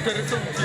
Interessante.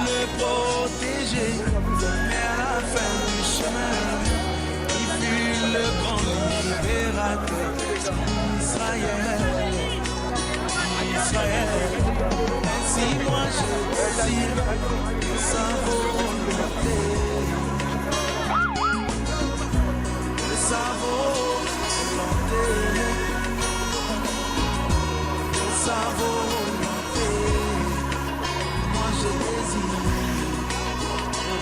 le protéger, mais à la fin du chemin, il fut le grand libérateur. Israël, Israël. Ainsi moi je désire sa volonté, sa volonté, sa volonté. Moi je désire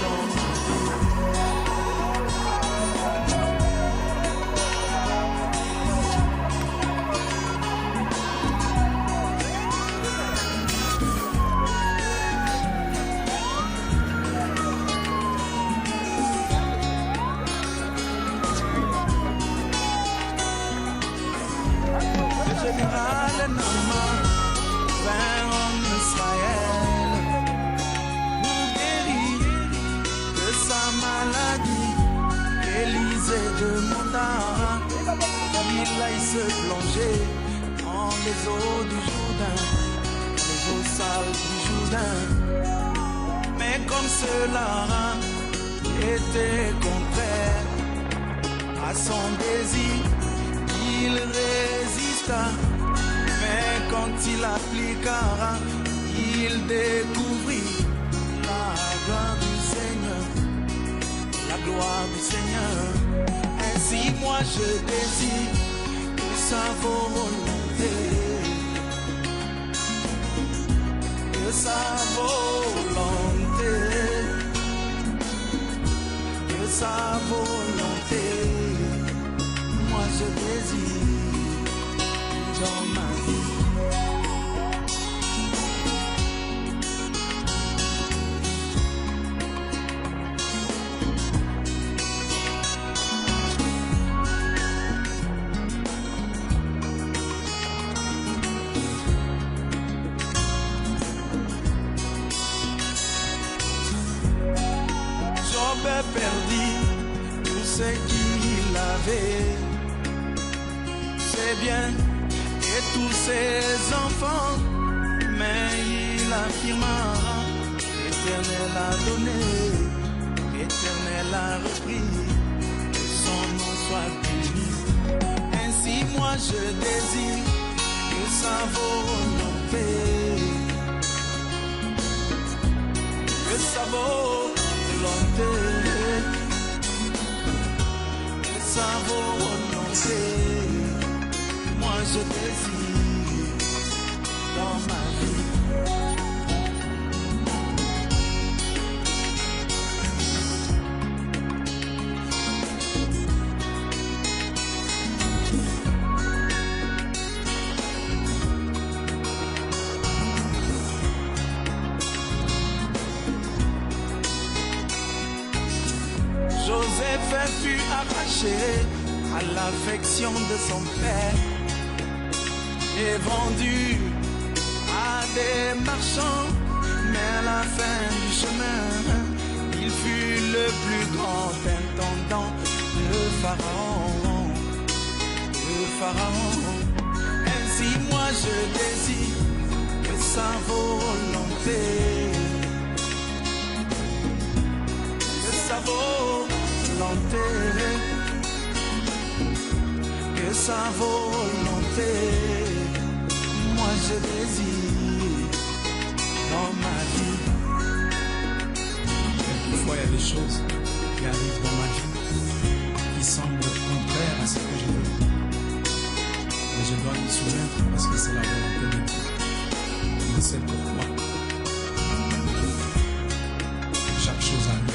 dans ma vie. Général Naaman vint en Israël pour guérir de sa maladie. Élisée demanda qu'il aille se plonger dans les eaux du Jourdain, les eaux sales du Jourdain. Mais comme cela était contraire à son désir, il résista, mais quand il appliqua, il découvrit la gloire du Seigneur, la gloire du Seigneur. Ainsi moi je désire que sa volonté, que sa volonté, que sa volonté. Moi je désire dans ma vie. Job perdit tout ce qu'il avait, ses biens et tous ses enfants, mais il affirma: l'Éternel a donné, l'Éternel a repris, que son nom soit béni. Ainsi moi je désire que sa volonté, que sa volonté, que sa volonté. Moi je désire dans ma vie. Joseph fut arraché à l'affection de son père et vendu à des marchands, mais à la fin du chemin, il fut le plus grand intendant de Pharaon, de Pharaon. Ainsi moi je désire que sa volonté, que sa volonté, que sa volonté. Moi je désire dans ma vie. Quelquefois il y a des choses qui arrivent dans ma vie qui semblent contraires à ce que je veux. Mais je dois me soumettre parce que c'est la volonté de Dieu. Je sais pourquoi. Chaque chose arrive.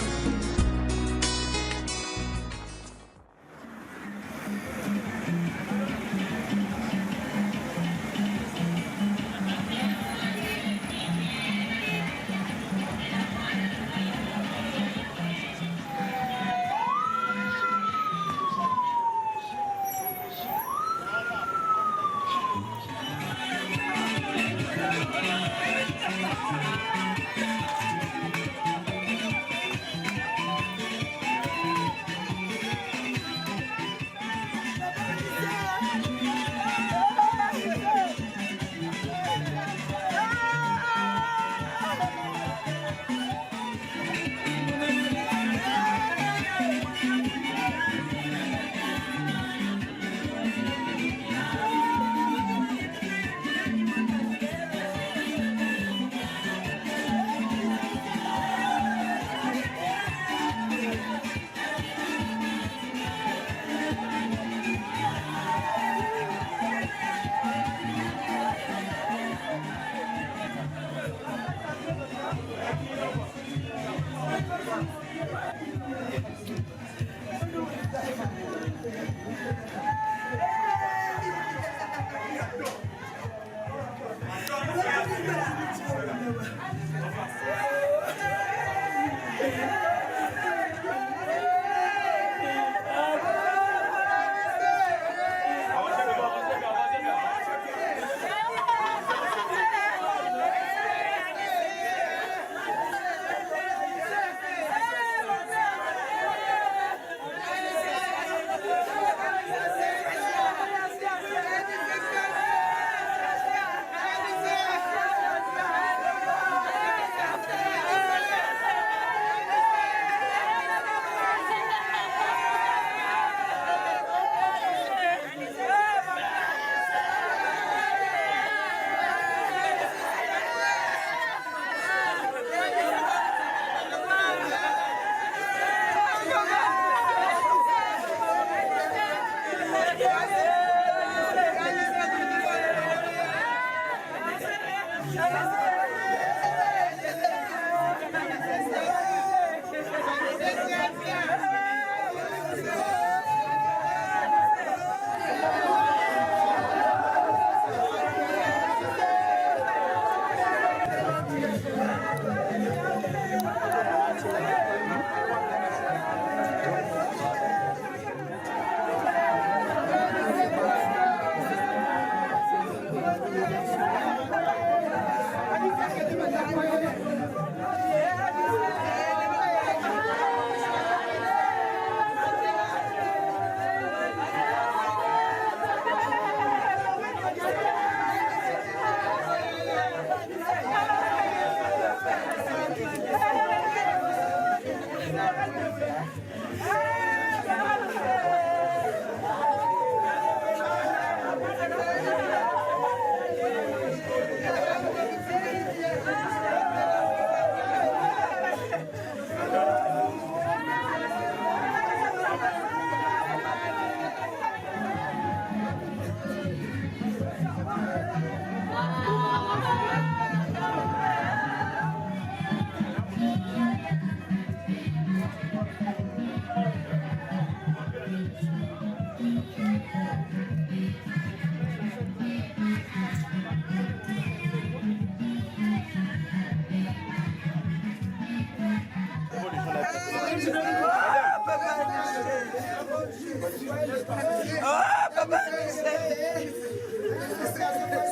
papa,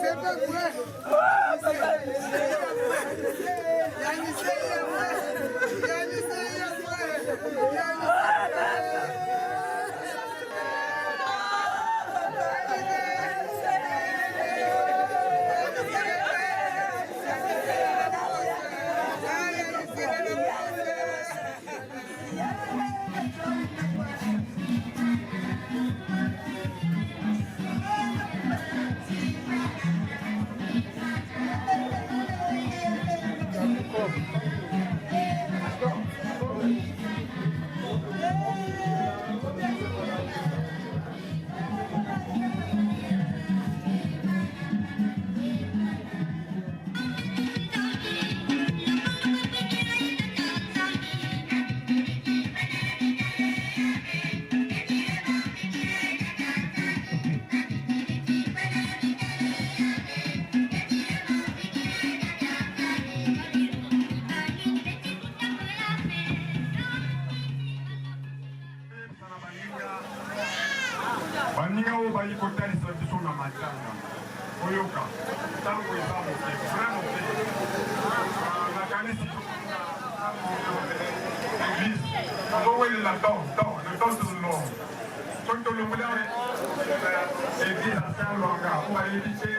c'est pas vrai. baninga oyo bali kotalisa biso na matanga oyoka ntango eza moke vraiment moke nakanisi église tozowelela le temps de l'homme soki tolongoli église asalwanga po bayebi te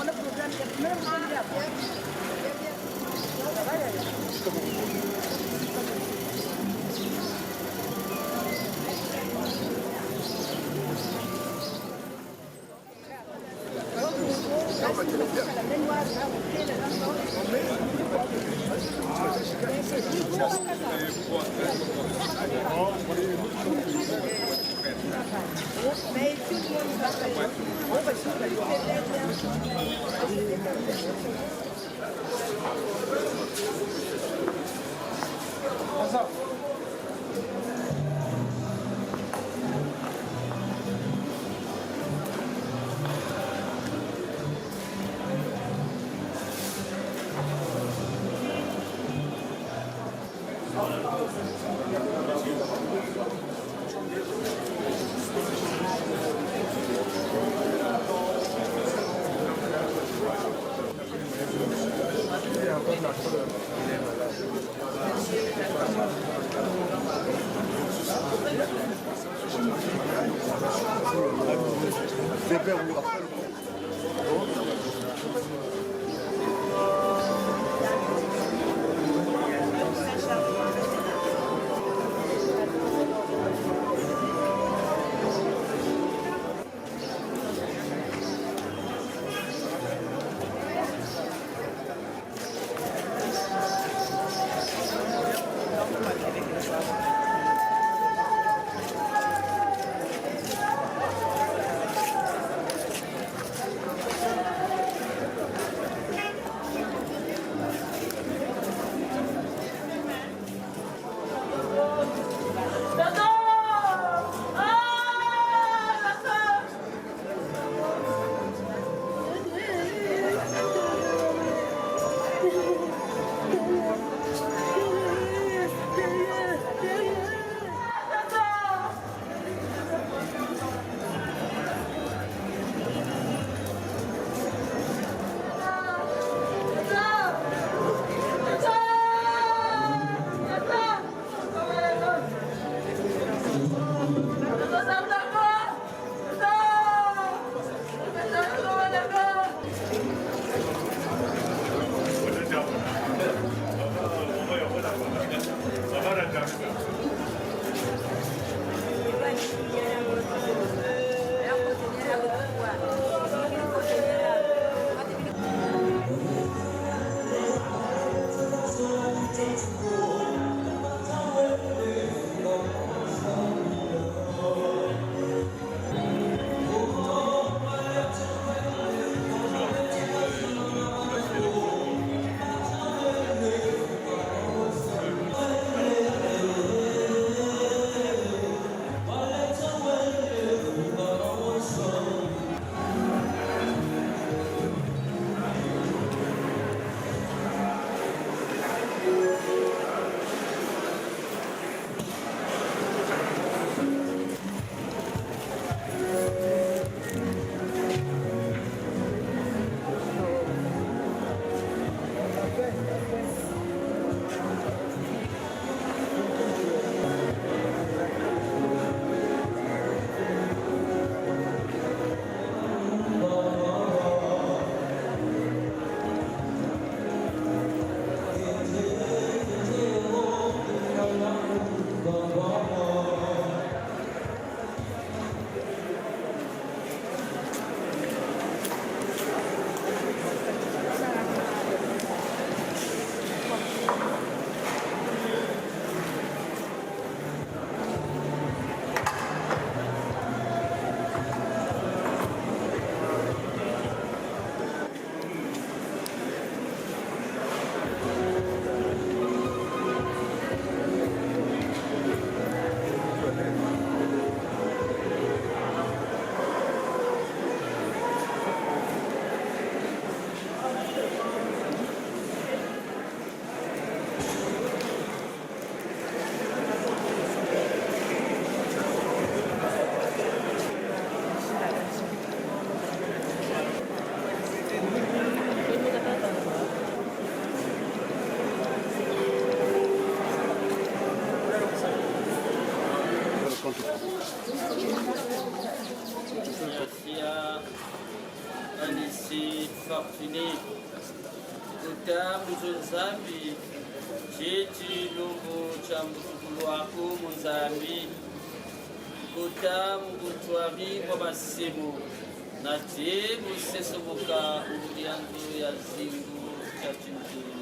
Gracias. si fortuné. Kuta muzambi, jeti lungu cha mtukulu wako muzambi. Kuta mugutwari kwa basimu. Na je musesoboka uliandu ya zingu cha chintulu.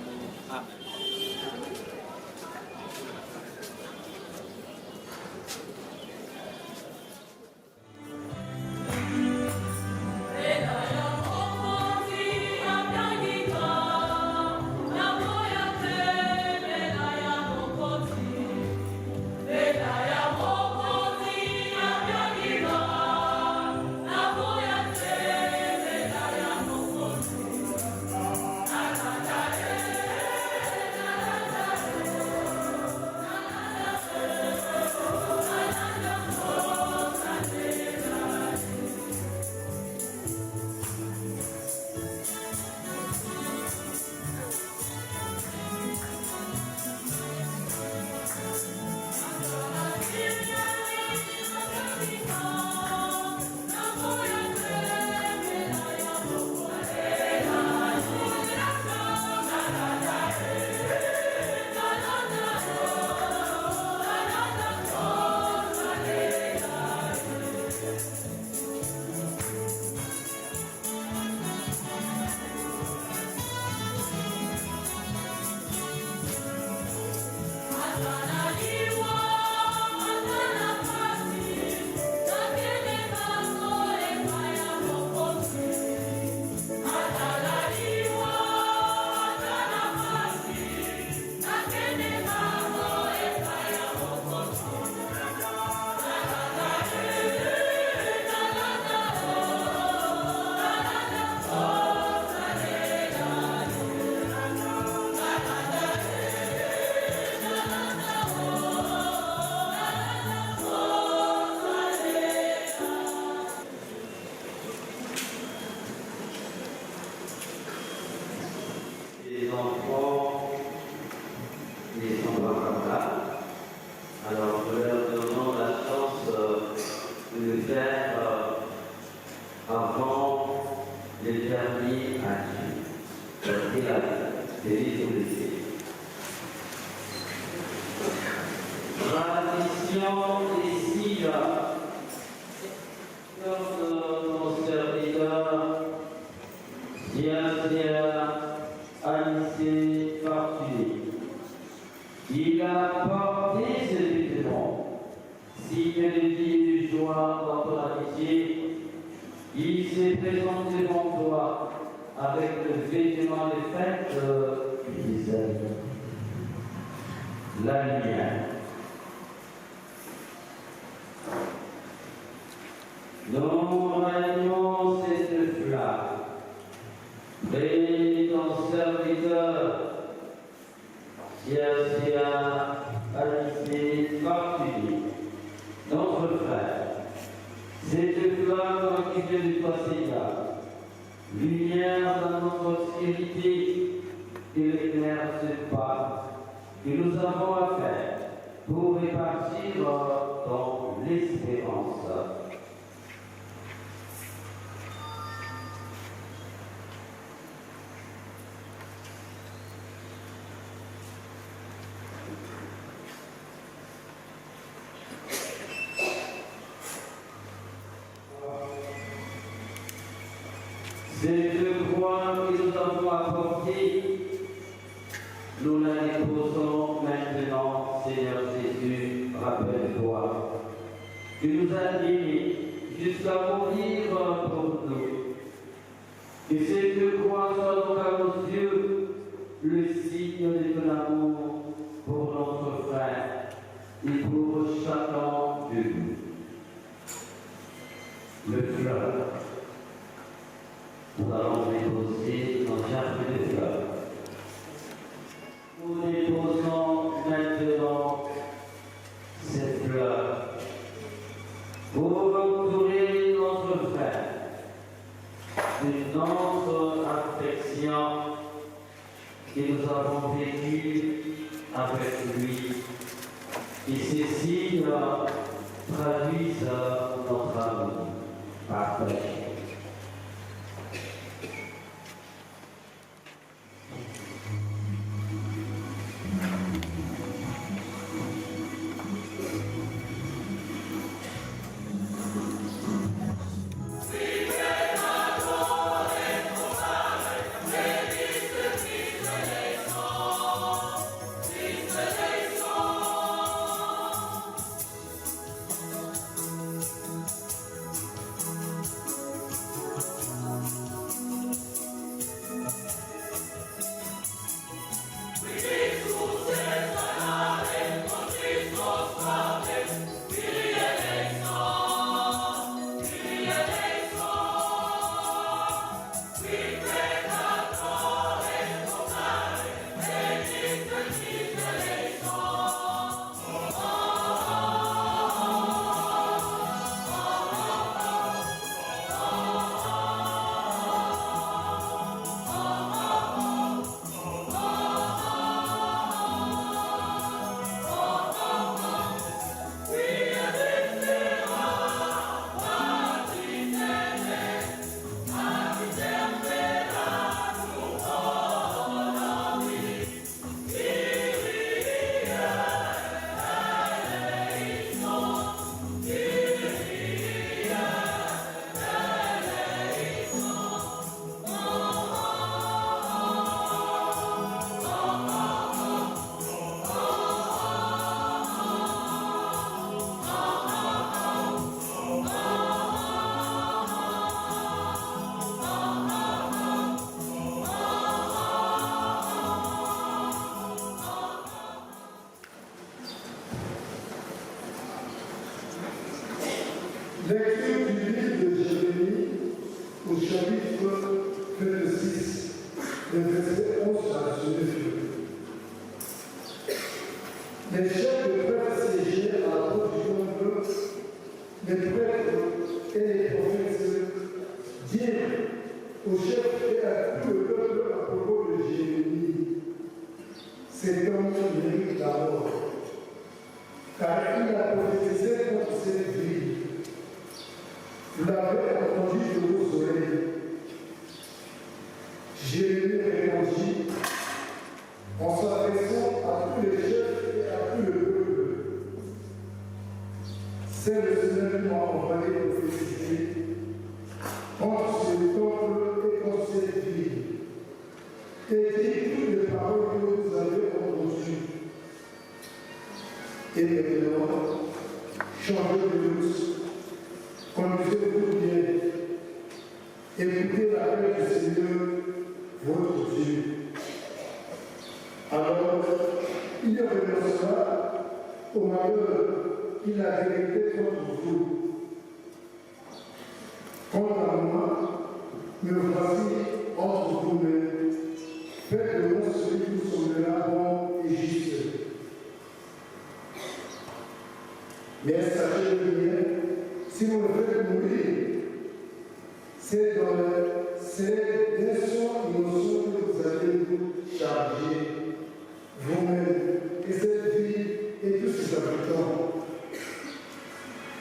Il a porté ce vêtement, signe de vie de joie dans ton amitié. Il s'est présenté devant toi avec le vêtement de fête d'Israël. La lumière. Nous régnons cette flamme. Bénis ton serviteur. Sia Alice Fortuné, notre frère, cette flamme qui vient du toi, Seigneur, lumière dans notre obscurité, et l'éclair ce pas que nous avons à faire pour répartir dans l'espérance. Cette croix que nous avons apportée, nous la déposons maintenant, Seigneur Jésus, rappelle-toi, que nous as aimés jusqu'à mourir pour nous. Que cette croix soit donc à nos yeux le signe de ton amour pour notre frère et pour chacun de nous. Le fleur. Nous allons déposer nos germes de fleurs. Nous déposons maintenant cette fleur pour entourer notre frère de notre affection que nous avons vécue avec lui. Et ces signes traduisent notre amour partagé. dire au chef et à tout le peuple à propos de Jérémie, cet homme mérite la mort, car il a prophétisé contre cette ville. Vous l'avez entendu de vos oreilles. Jérémie répondit en s'adressant à tous les chefs et à tout le peuple. C'est le Seigneur qui m'a envoyé prophétiser contre ce temple et contre cette ville. Et dit toutes les paroles que vous avez entendues. Et maintenant, changez de luxe, conduisez-vous bien, écoutez la paix du Seigneur, votre Dieu. Alors, il renoncera au malheur qu'il a décrété contre vous. Quant à moi, me voici entre vos mains. Faites de moi celui qui vous semblera bon et juste. Mais sachez-le bien, si vous le faites mourir, c'est d'un soin innocent que vous allez vous charger vous-même et cette vie et tous ses habitants.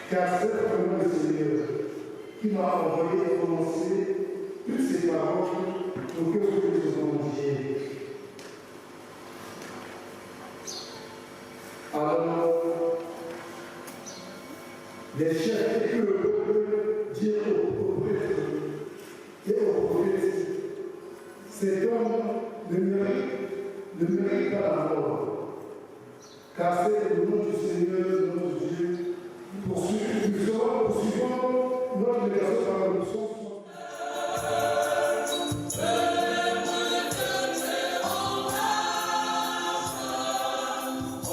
Car c'est vraiment le Seigneur qui m'a envoyé prononcer toutes ces paroles pour que vous les entendiez. Alors, les chefs et le peuple dirent aux prêtres et aux prophètes, cet homme ne mérite pas la mort, car c'est le nom du Seigneur, notre Dieu, poursuivons notre négation par la leçon. Oh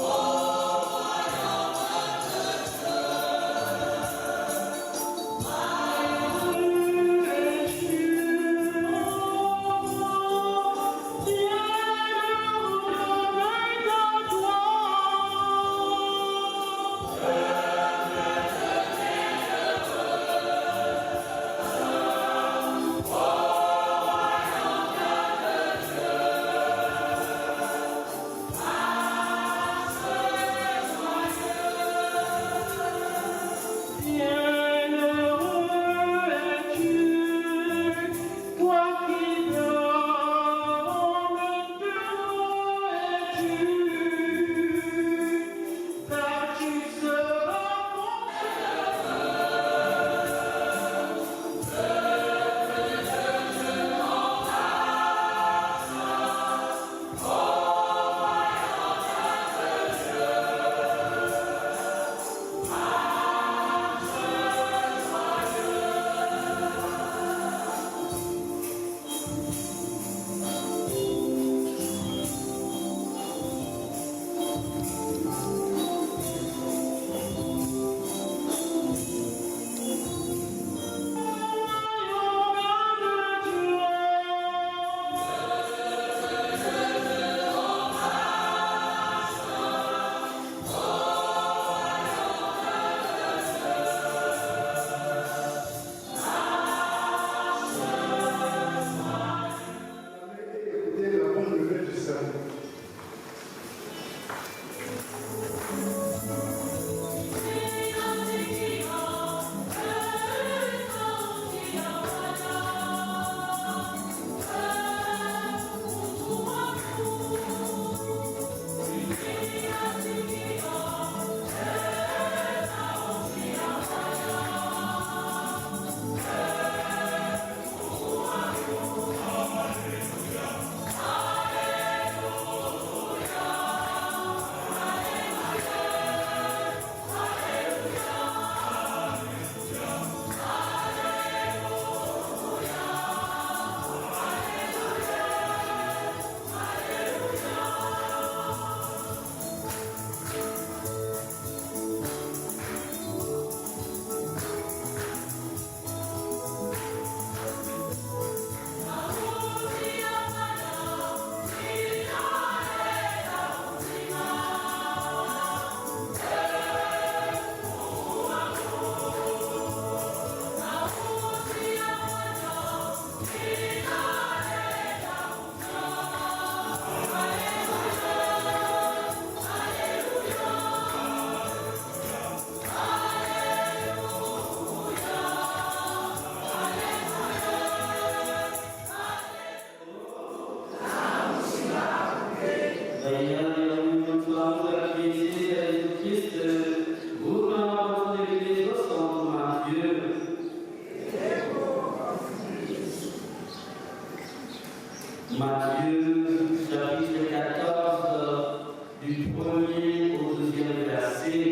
Matthieu, chapitre 14, du 1er au 2e verset.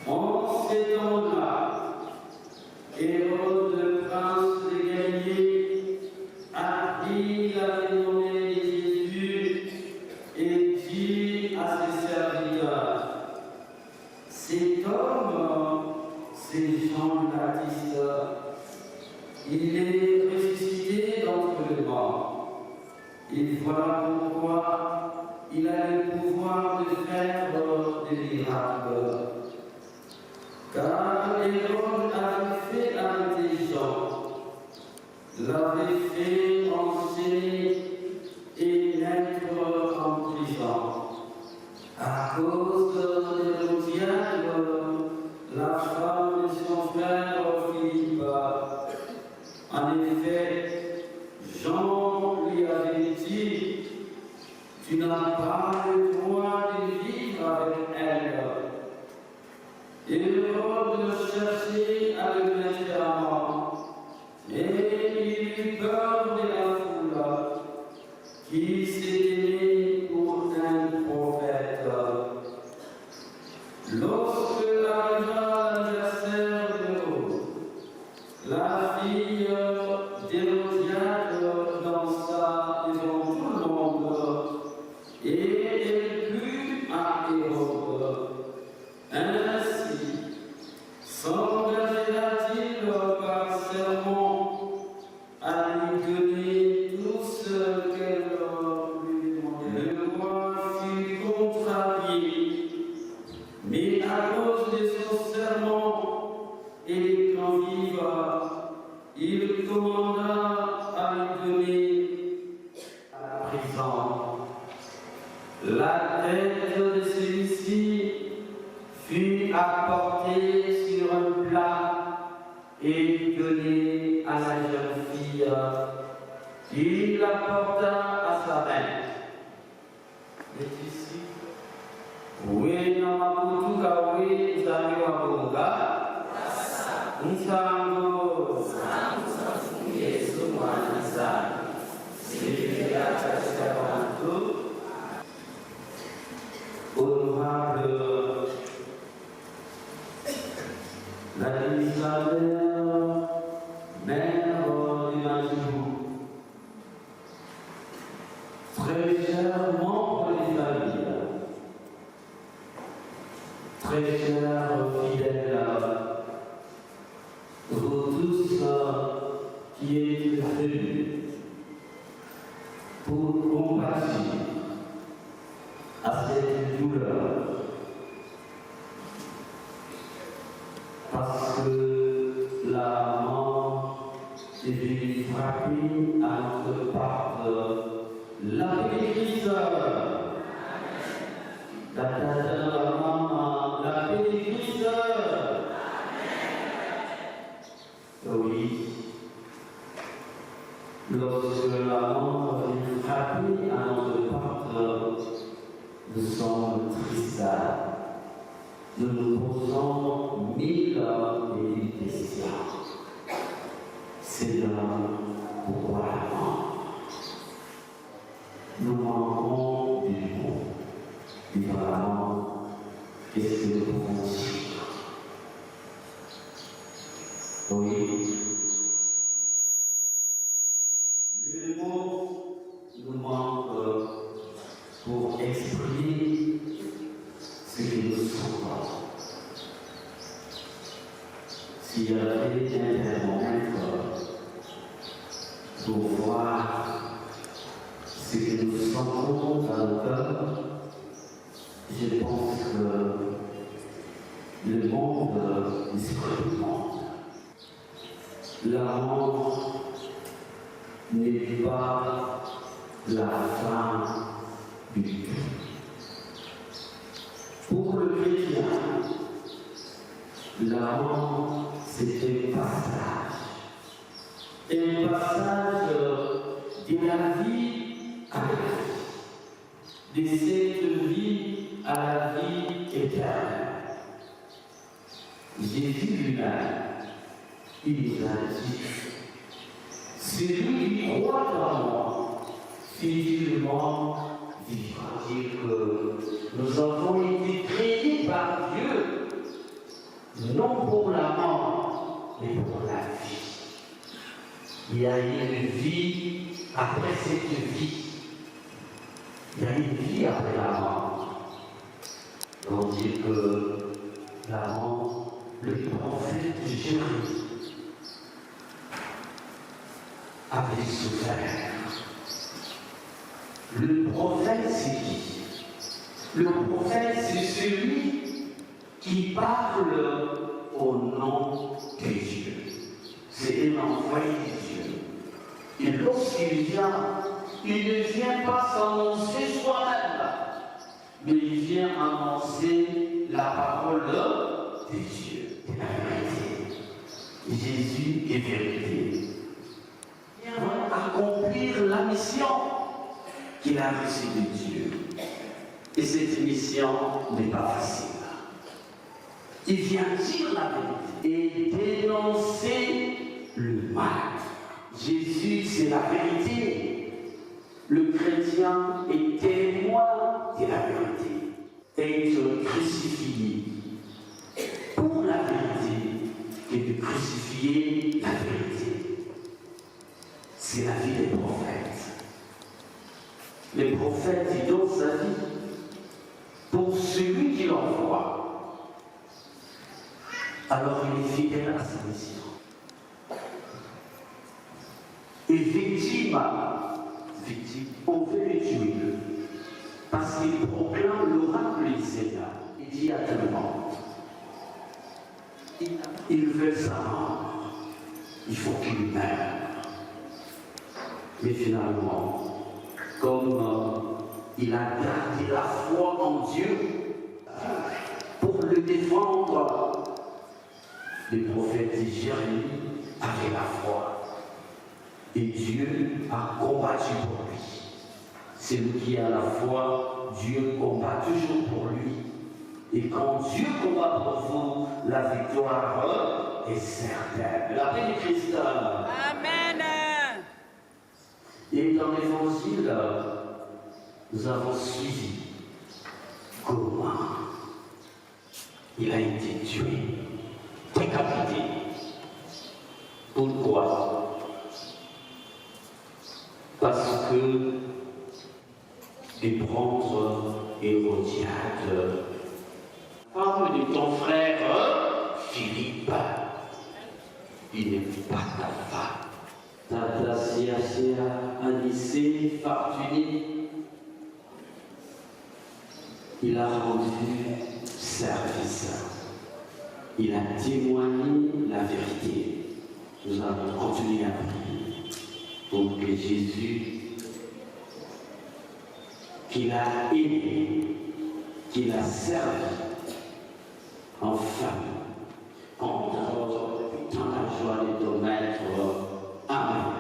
En ces temps-là, Hérode, le prince des Galiléens, apprit la renommée de Jésus et dit à ses serviteurs: cet homme, c'est Jean-Baptiste, il est ressuscité d'entre les morts. Et voilà pourquoi il a le pouvoir de faire des miracles. Car Hérode avait fait arrêter Jean, l'avait fait enchaîner et mettre en prison. À cause d'Hérodiade, la femme de son frère Philippe. En effet, Jean lui avait dit: tu n'as pas le droit de vivre avec elle. Hérode cherchait à le mettre à mort, mais il eut peur de la foule qui s'était pour un prophète. Lorsque arriva l'anniversaire d'Hérode, la fille d'Hérodiade dansa devant tout le monde, et elle plut à Hérode. Ainsi, s'engagera-t-il par serment à lui donner tout ce qu'elle lui demandait. Le roi fut contrarié, mais à cause de son serment et des convives, il commanda à lui donner à la prison. La tête de celui-ci fut apportée sur un plat et donnée à la jeune fille, qui la porta à sa main. Et ici, oui, non, Maputuka, oui, Zami Wabunga, Nsango, Yesu Mwanisa, Sylvia Chassabantou, honorable l'administrateur, maire du Majou, très chers membres des familles, très chers fidèles, vous tous qui êtes venus pour compatir à cette douleur, parce que la mort est venue frapper à notre porte. La paix de Christ, la paix de Christ. Oui, lorsque la mort vient frapper à notre porte, nous sommes tristes. Nous nous posons mille et mille questions. C'est là pourquoi la mort. Nous manquons du mot. Vraiment, qu'est-ce que nous pouvons dire? Oui. Le mot nous manque pour exprimer ce que nous sentons. S'il y avait un thermomètre pour voir ce que nous sentons dans nos cœurs, je pense que le monde est le monde. La mort n'est pas la fin du tout. Pour le chrétien, la mort, c'est un passage de la vie à la vie, de cette vie à la vie éternelle. Jésus lui-même, il nous a dit: celui qui croit en moi, fidèlement vivra. Dire que nous avons été créés par Dieu, non pour la mort, mais pour la vie. Il y a une vie après cette vie. Il y a une vie après la mort. On dit que la mort, le prophète Jérémie avait souffert. Le prophète, c'est qui? Le prophète, c'est celui qui parle au nom de Dieu. C'est un envoyé de Dieu. Et lorsqu'il vient, il ne vient pas s'annoncer soi-même, mais il vient annoncer la parole de Dieu, de la vérité. Jésus est vérité. Il vient accomplir la mission qu'il a reçue de Dieu. Et cette mission n'est pas facile. Il vient dire la vérité et dénoncer le mal. Jésus, c'est la vérité. Le chrétien est témoin de la vérité. Être crucifié pour la vérité et de crucifier la vérité. C'est la vie des prophètes. Les prophètes, ils donnent sa vie pour celui qui l'envoie. Alors il est fidèle à sa mission. Et victime, on veut le tuer parce qu'il proclame l'oracle du Seigneur. Il dit à tout le monde, il veut sa mort, il faut qu'il meure. Mais finalement, comme il a gardé la foi en Dieu pour le défendre, le prophète Jérémie avait la foi. Et Dieu a combattu pour lui. Celui qui a la foi, Dieu combat toujours pour lui. Et quand Dieu combat pour vous, la victoire est certaine. La paix du Christ. Amen. Et dans l'évangile, nous avons suivi comment il a été tué, décapité. Pourquoi? Parce que les prendre Hérodiade, femme de ton frère Philippe, il n'est pas ta femme. Tata Anissé, Fortuné, il a rendu service. Il a témoigné la vérité. Nous allons continuer à prier pour que Jésus, qu'il a aimé, qu'il a servi, enfin, entre dans la joie de ton maître. Amen.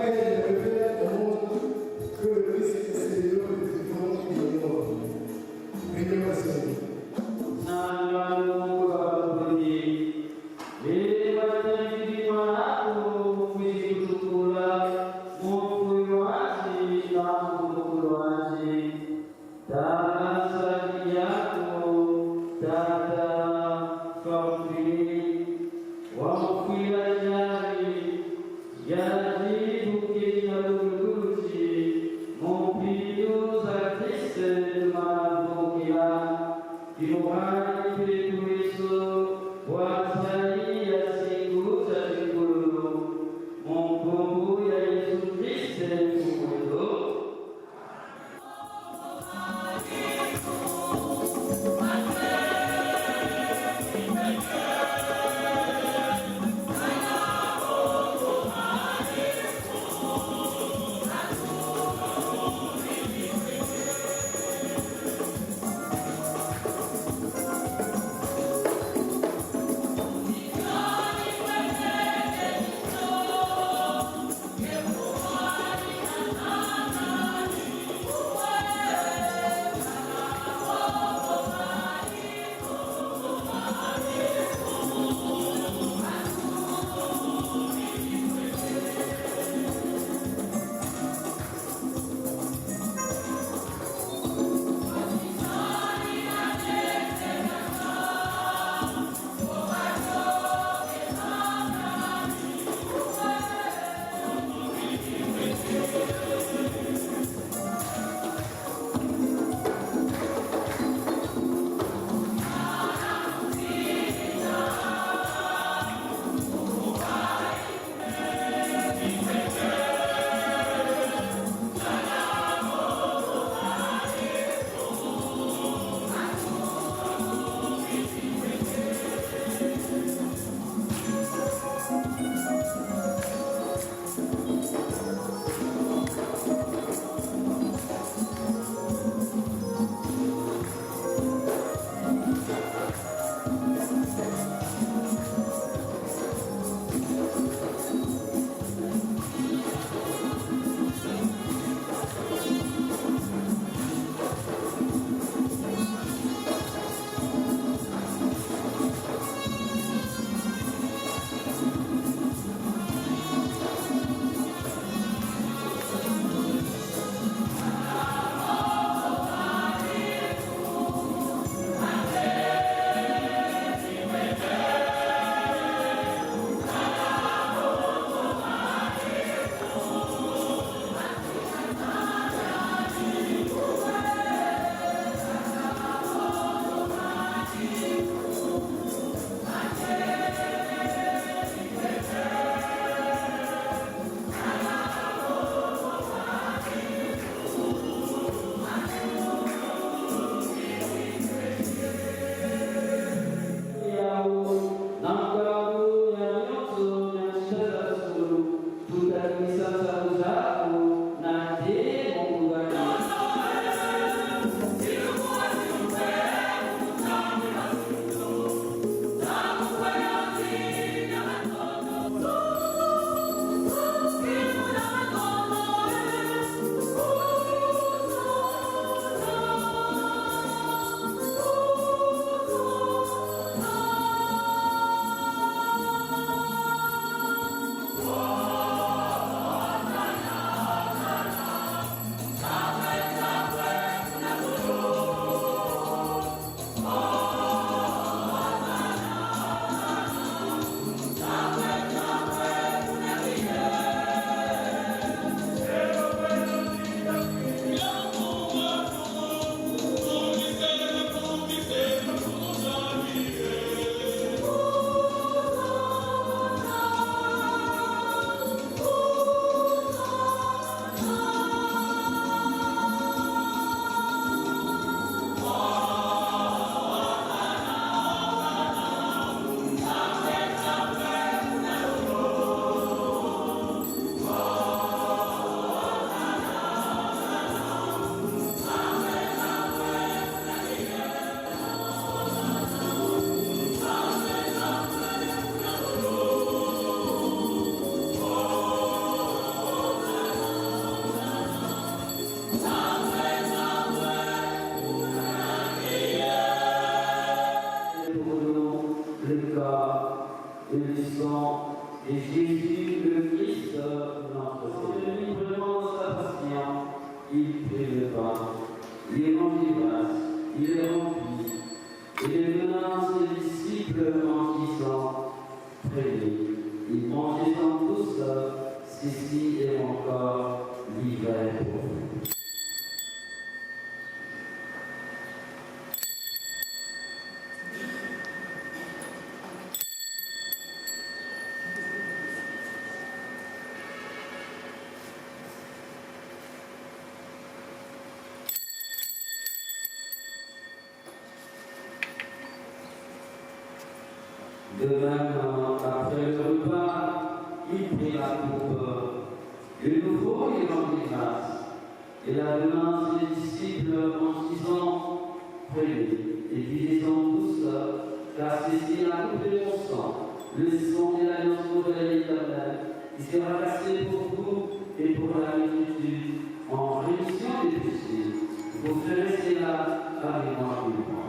qu'elle reflète un monde que le Christ est Seigneur depuis longtemps et ignore. Prions le Seigneur. sang et Jésus le Christ, notre Seigneur. Librement dans sa passion, il prit le pain, il rendit grâce, il est rempli, et devenant ses disciples en disant, prenez, ils mangeaient en tous, ceci est mon corps livré pour vous. De même, après le repas, il prit la coupe. De nouveau, il rendit grâce. Et la demain ses disciples en disant, prenez, et buvez-en tous, car ceci est la coupe de mon sang, le sang de l'alliance nouvelle éternelle, qui sera versé pour vous et pour la multitude en rémission des péchés. Vous ferez cela avec moi et moi.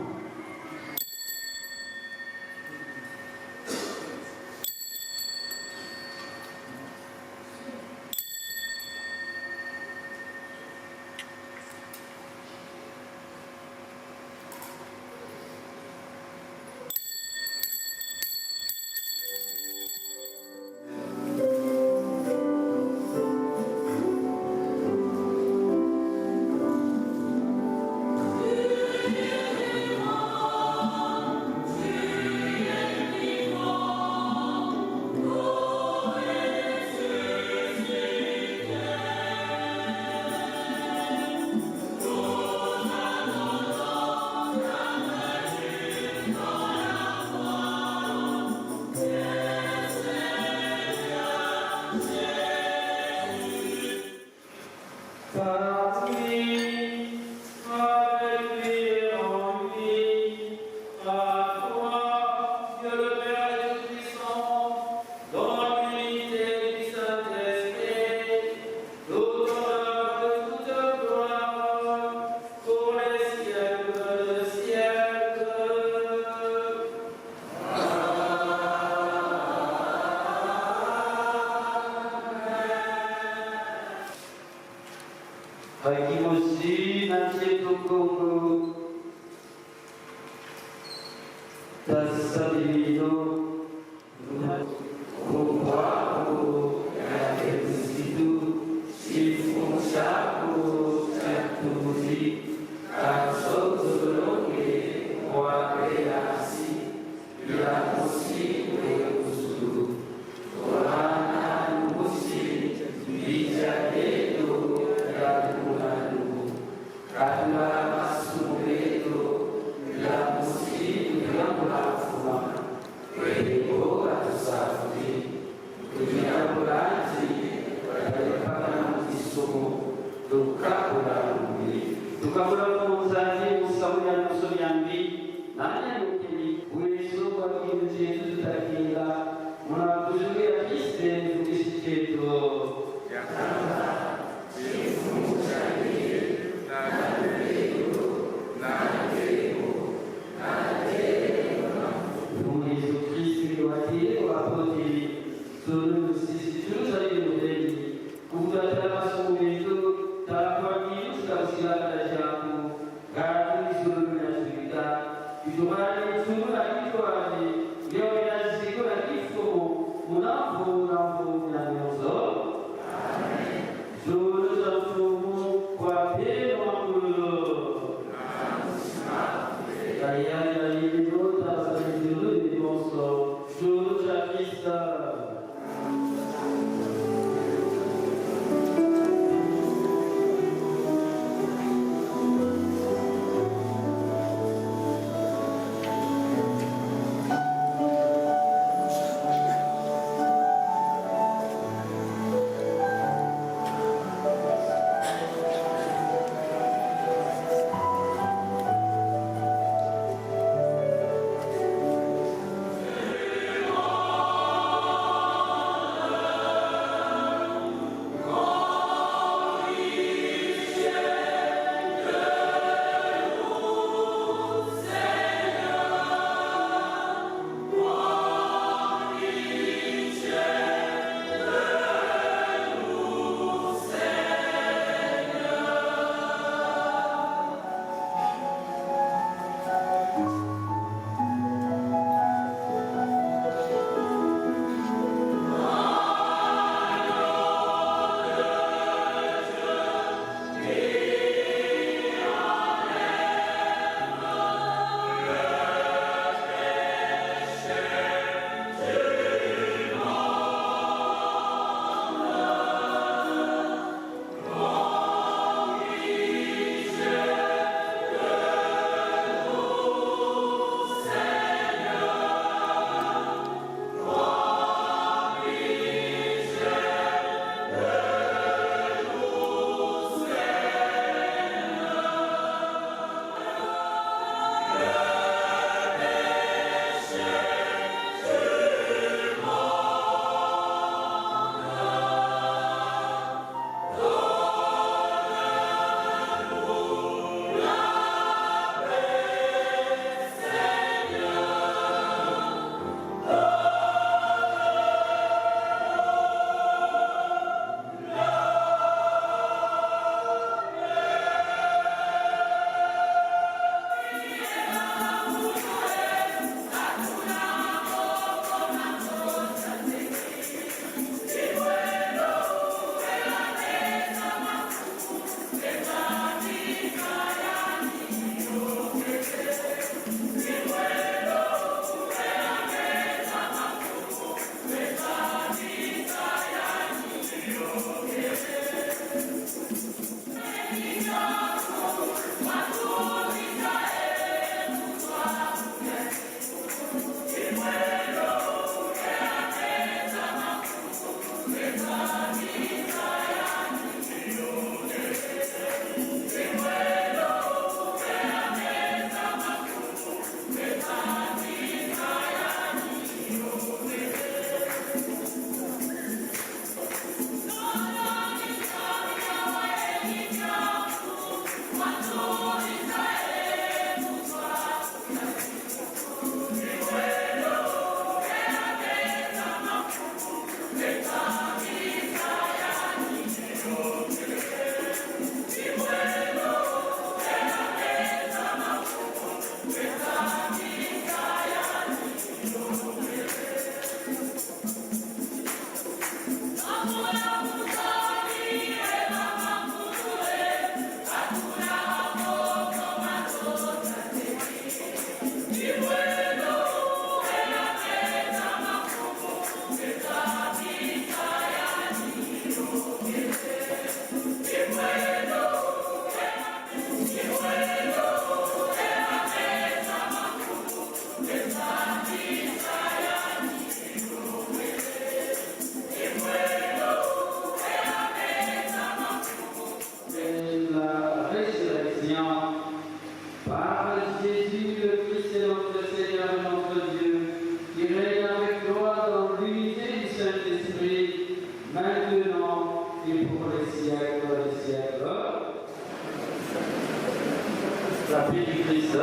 La paix du Christ.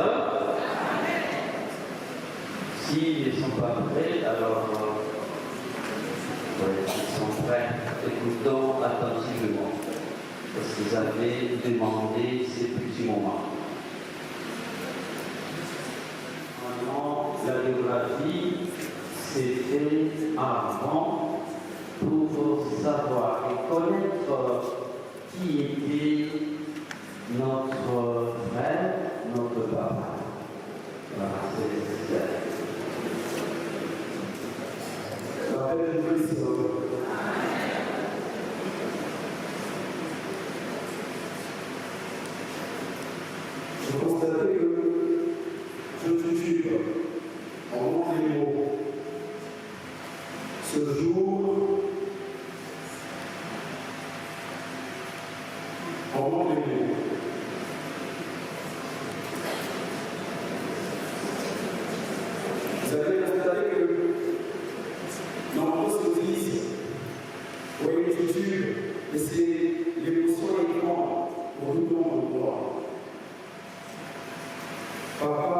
S'ils ne sont pas prêts, alors ils sont prêts. Écoutons attentivement. Parce qu'ils avaient demandé ces petits moments. Maintenant, la biographie, c'était avant pour savoir et connaître qui était notre frère, notre papa. Voilà, c'est La paix du Christ. Je constatais que je ne suis pas en nom des mots. Ce jour, en nom des mots. Vous avez constaté que dans notre église, où il est utile, et c'est l'émotion et grande pour nous dans le droit. Papa,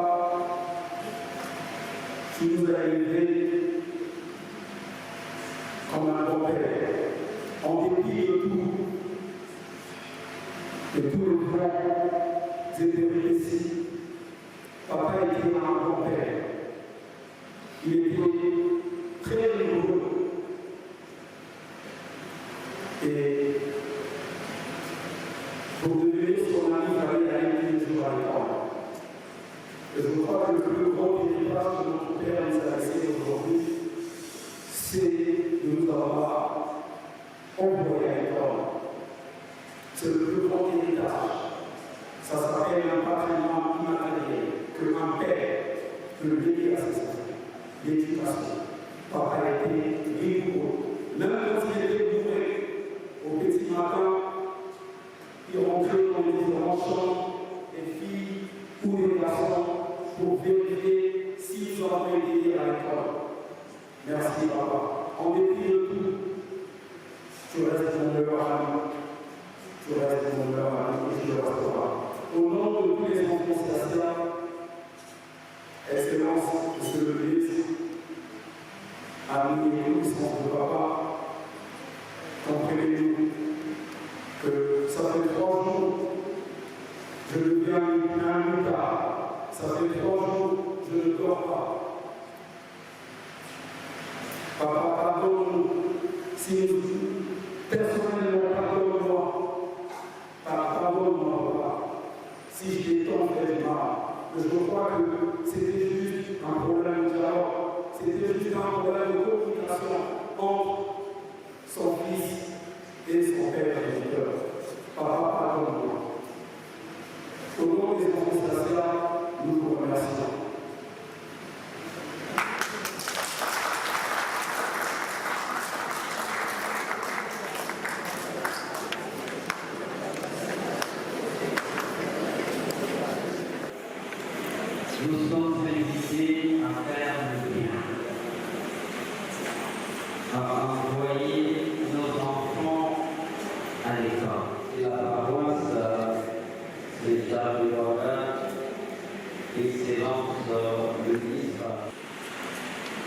tu nous as élevés comme un grand-père, en dépit de tout, et tous les grands étaient ici. Papa était un grand-père. Il était très rigoureux. Et pour devenir son ami, il fallait aller tous les jours à l'école. Et je crois que le plus grand héritage que notre Père nous a laissé aujourd'hui, c'est de nous avoir envoyé à l'école. C'est le plus grand héritage. Ça s'appelle un patrimoine immatériel qu'un père peut léguer à ses enfants. L'éducation. Papa était rigoureux. Même quand il était bourré, au petit matin, il rentrait dans les différents chambres, les filles ou les garçons, pour vérifier s'ils ont été à l'école. Merci, papa. En dépit de tout, tu restes mon meilleur ami. Tu restes mon meilleur ami et je le resterai. Au nom de tous les enfants célestials, Excellence, Monsieur le ministre, amis et connaissances de papa, comprenez-nous que ça fait 3 jours, je deviens un mutard. Ça fait 3 jours, je ne dors pas. Papa, pardonne-nous. Si personnellement, pardonne-moi. Pardonne-moi, papa. Si je t'ai tant fait mal. Je crois que c'était juste un problème de dialogue. C'était juste un problème de communication entre son fils et son père géniteur. Papa, pardonne-moi. Au nom des enfants célestials, nous vous remercions. Nous sommes invités à faire le bien, à envoyer nos enfants à l'école. Et la paroisse, l'État de l'Orient, Excellence le ministre,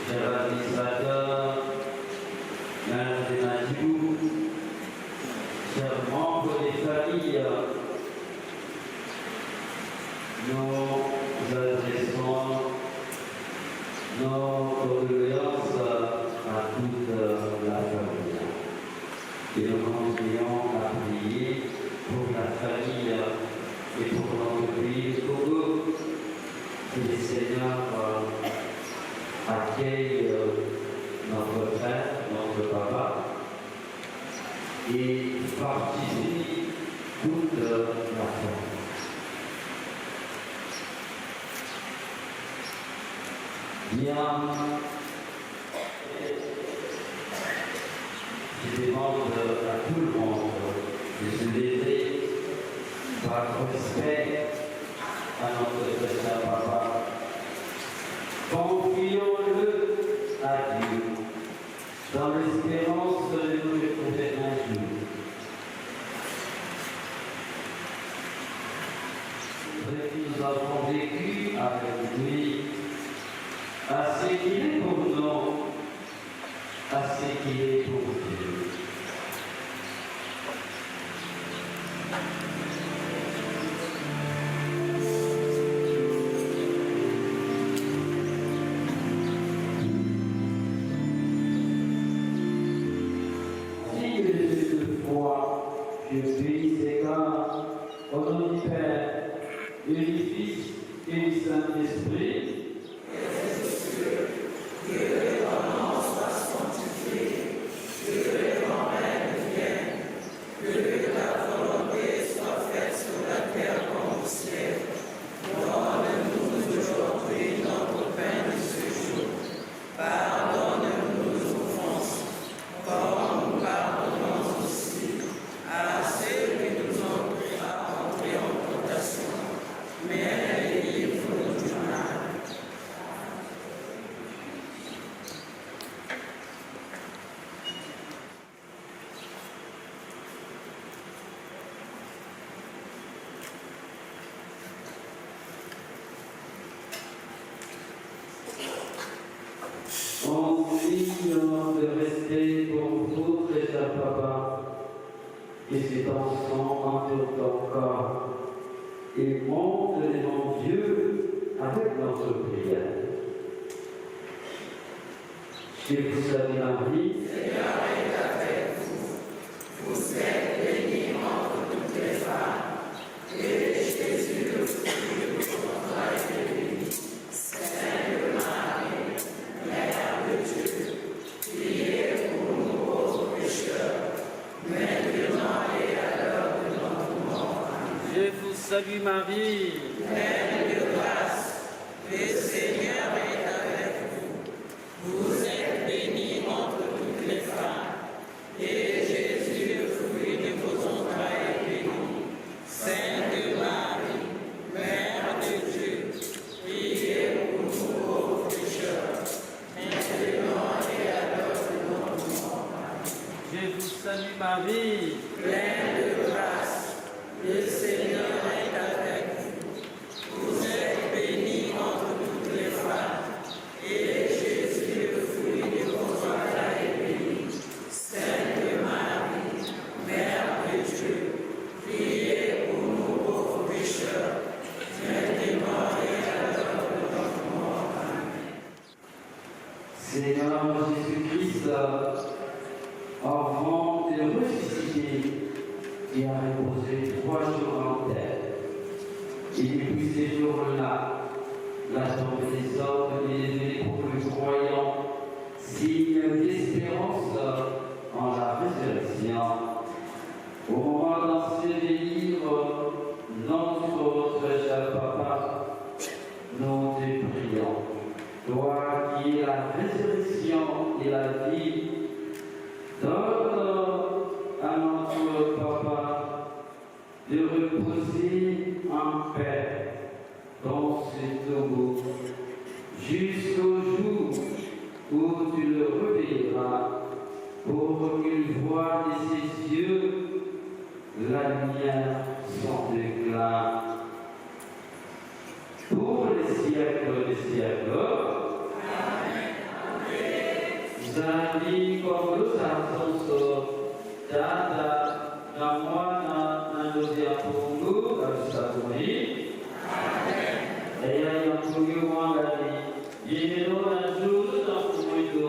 cher administrateur, Mère et Mathieu, chers membres des familles, nous adressons nos condoléances à toute la famille. Et nous continuons à prier pour la famille et pour notre pays du Congo. Que le Seigneur accueille notre frère, notre papa, et fortifie toute la famille. Bien, je demande à tout le monde de se lever par respect à notre frère papa. Confions-le à Dieu, dans l'espérance de nous retrouver un jour. Nous avons vécu avec lui à ce qu'il est pour nous, à ce qu'il est pour Dieu. Si de foi, je prie ces cas, au nom du Père, et du Fils et du Saint-Esprit, en signe de respect pour vous, très cher papa, et cet enfant entoure ton corps, et montre devant Dieu avec notre prière. Je vous salue Marie, Seigneur est avec vous, vous êtes bénie entre toutes les femmes, et Jésus, le fruit de votre entrailles, est béni. Sainte Marie, Mère de Dieu, priez pour nous pauvres pécheurs, maintenant et à l'heure de notre mort. Amen. Je vous salue Marie, Pleine de grâce, le Seigneur est avec vous. Vous êtes bénie entre toutes les femmes, et Jésus, le fruit de vos entrailles, est béni. Sainte Marie, Mère de Dieu, priez pour nous pauvres pécheurs, maintenant et à l'heure de notre mort. Amen. je vous salue Marie, Pleine de grâce, le Seigneur est avec vous. Vous êtes bénie entre toutes les femmes, et Jésus, le fruit de vos entrailles, est béni. Sainte Marie, Mère de Dieu, priez pour nous pauvres pécheurs, maintenant et à l'heure de notre mort. Amen. Seigneur Jésus-Christ, avant de ressusciter, qui a reposé 3 jours en terre. Et depuis ces jours-là, la tombe des hommes est devenue pour le croyant signe d'espérance en la résurrection. Au moment d'ensevelir notre cher papa, nous te prions. Toi qui es la résurrection et la vie, donne à notre papa de reposer en paix dans ce tombeau jusqu'au jour où tu le reverras pour qu'il voie de ses yeux la lumière sans éclat. Pour les siècles des siècles. Zali kondosa sonso dada na mwana na ndozi ya Mungu kabisa kumuli. Eya ya Mungu mwangali yinero na juu na kumwito.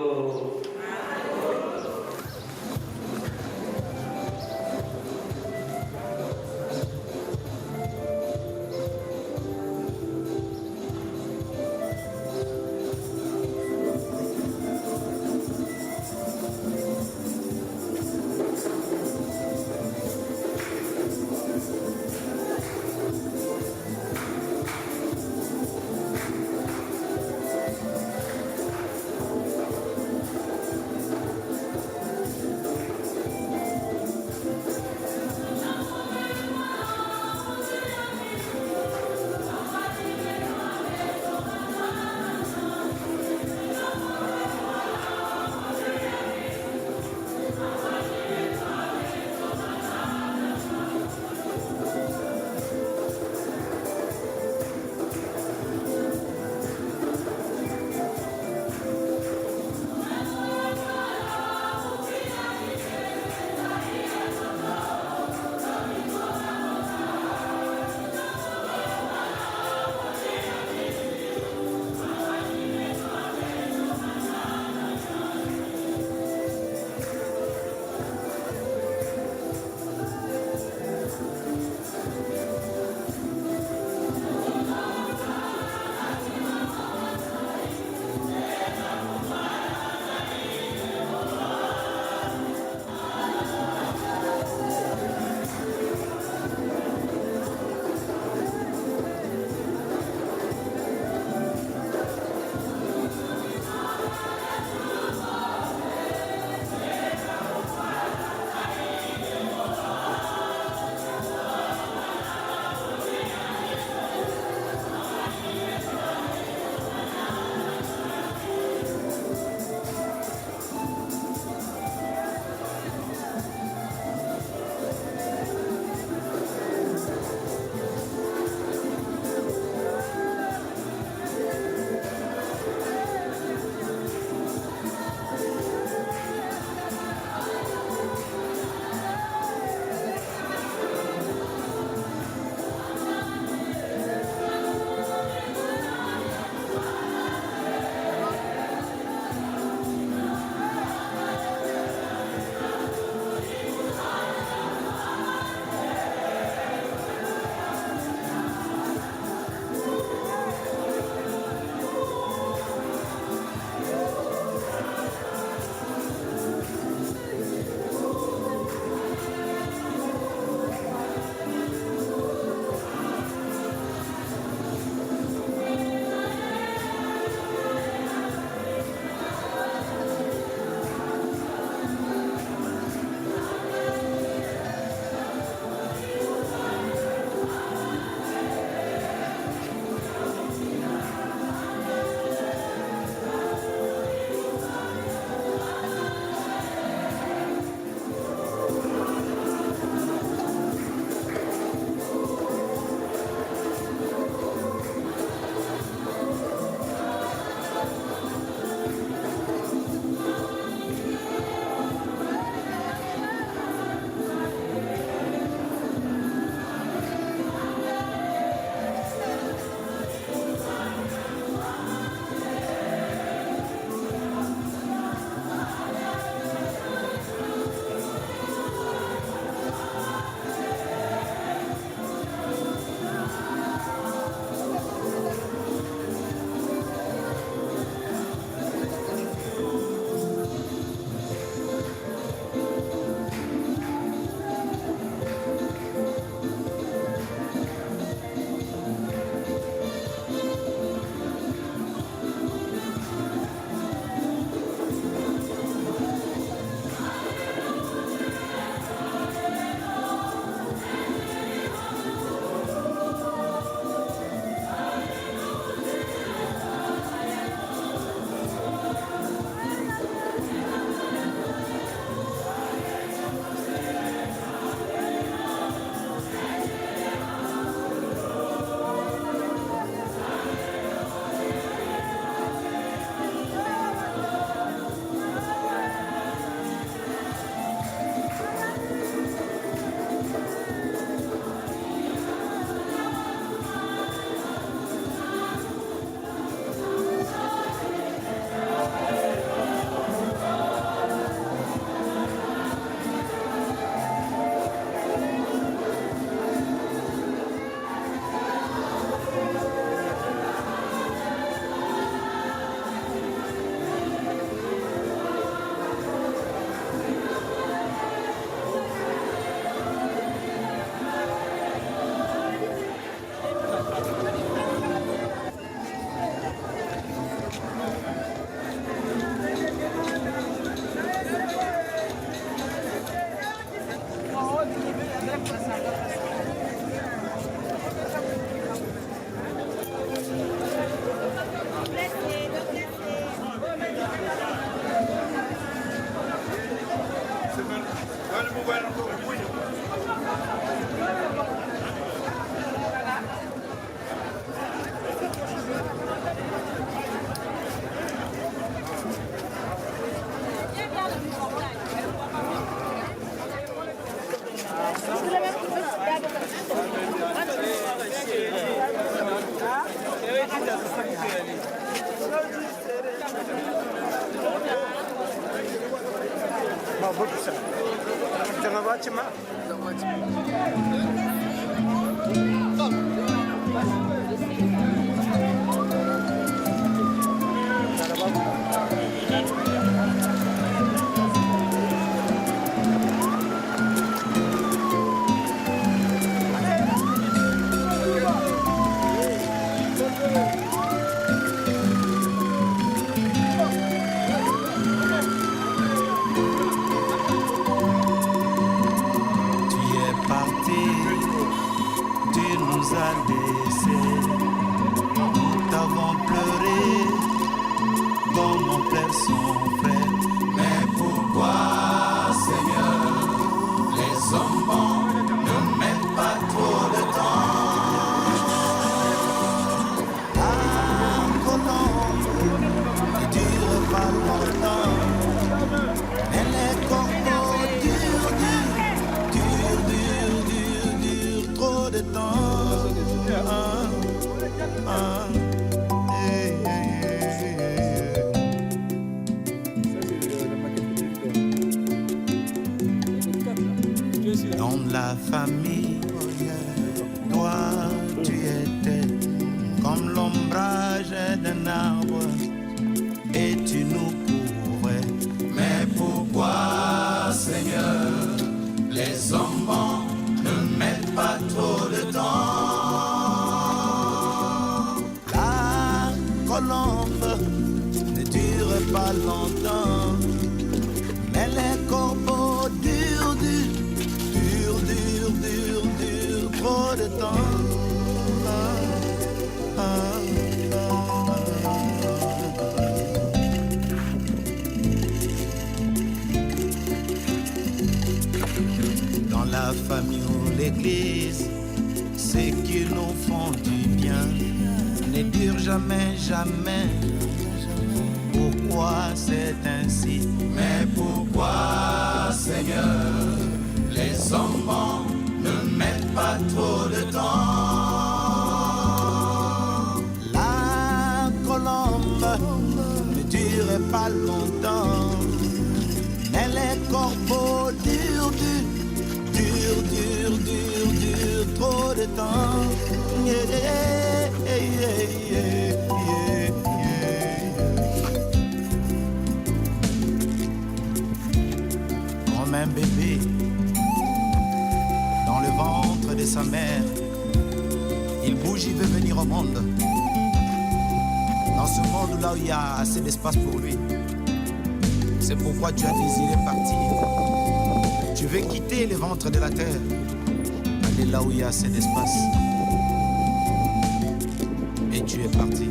Comme un bébé dans le ventre de sa mère, il bouge, il veut venir au monde. Dans ce monde là où il y a assez d'espace pour lui. C'est pourquoi tu as désiré partir. Tu veux quitter le ventre de la terre, aller là où il y a assez d'espace. Et tu es parti.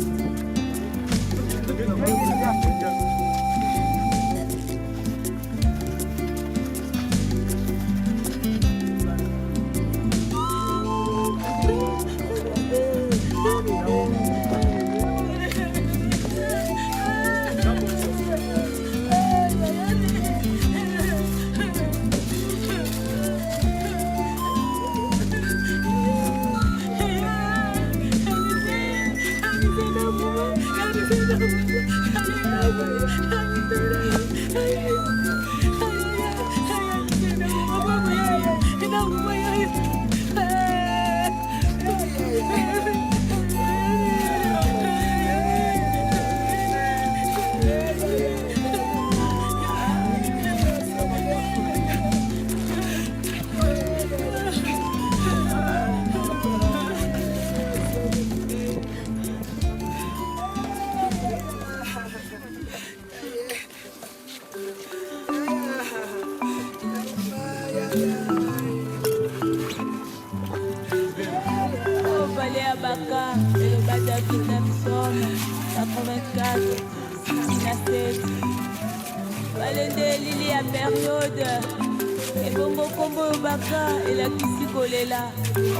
bongo kombo baka elakisi kolela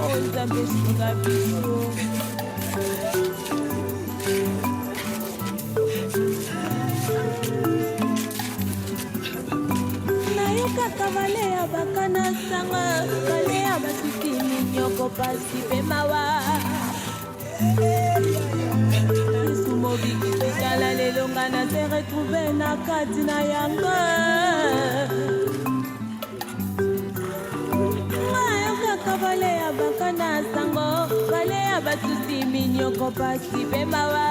o nzambe sunga biso nayokaka bale ya baka na sanga bale ya basuki minyoko pasi mpe mawa yesu mobiki tikala lelo nga na se retrouve na kati na yango bale ya baka na sango bale ya basusi minyoko pasi mpe mawa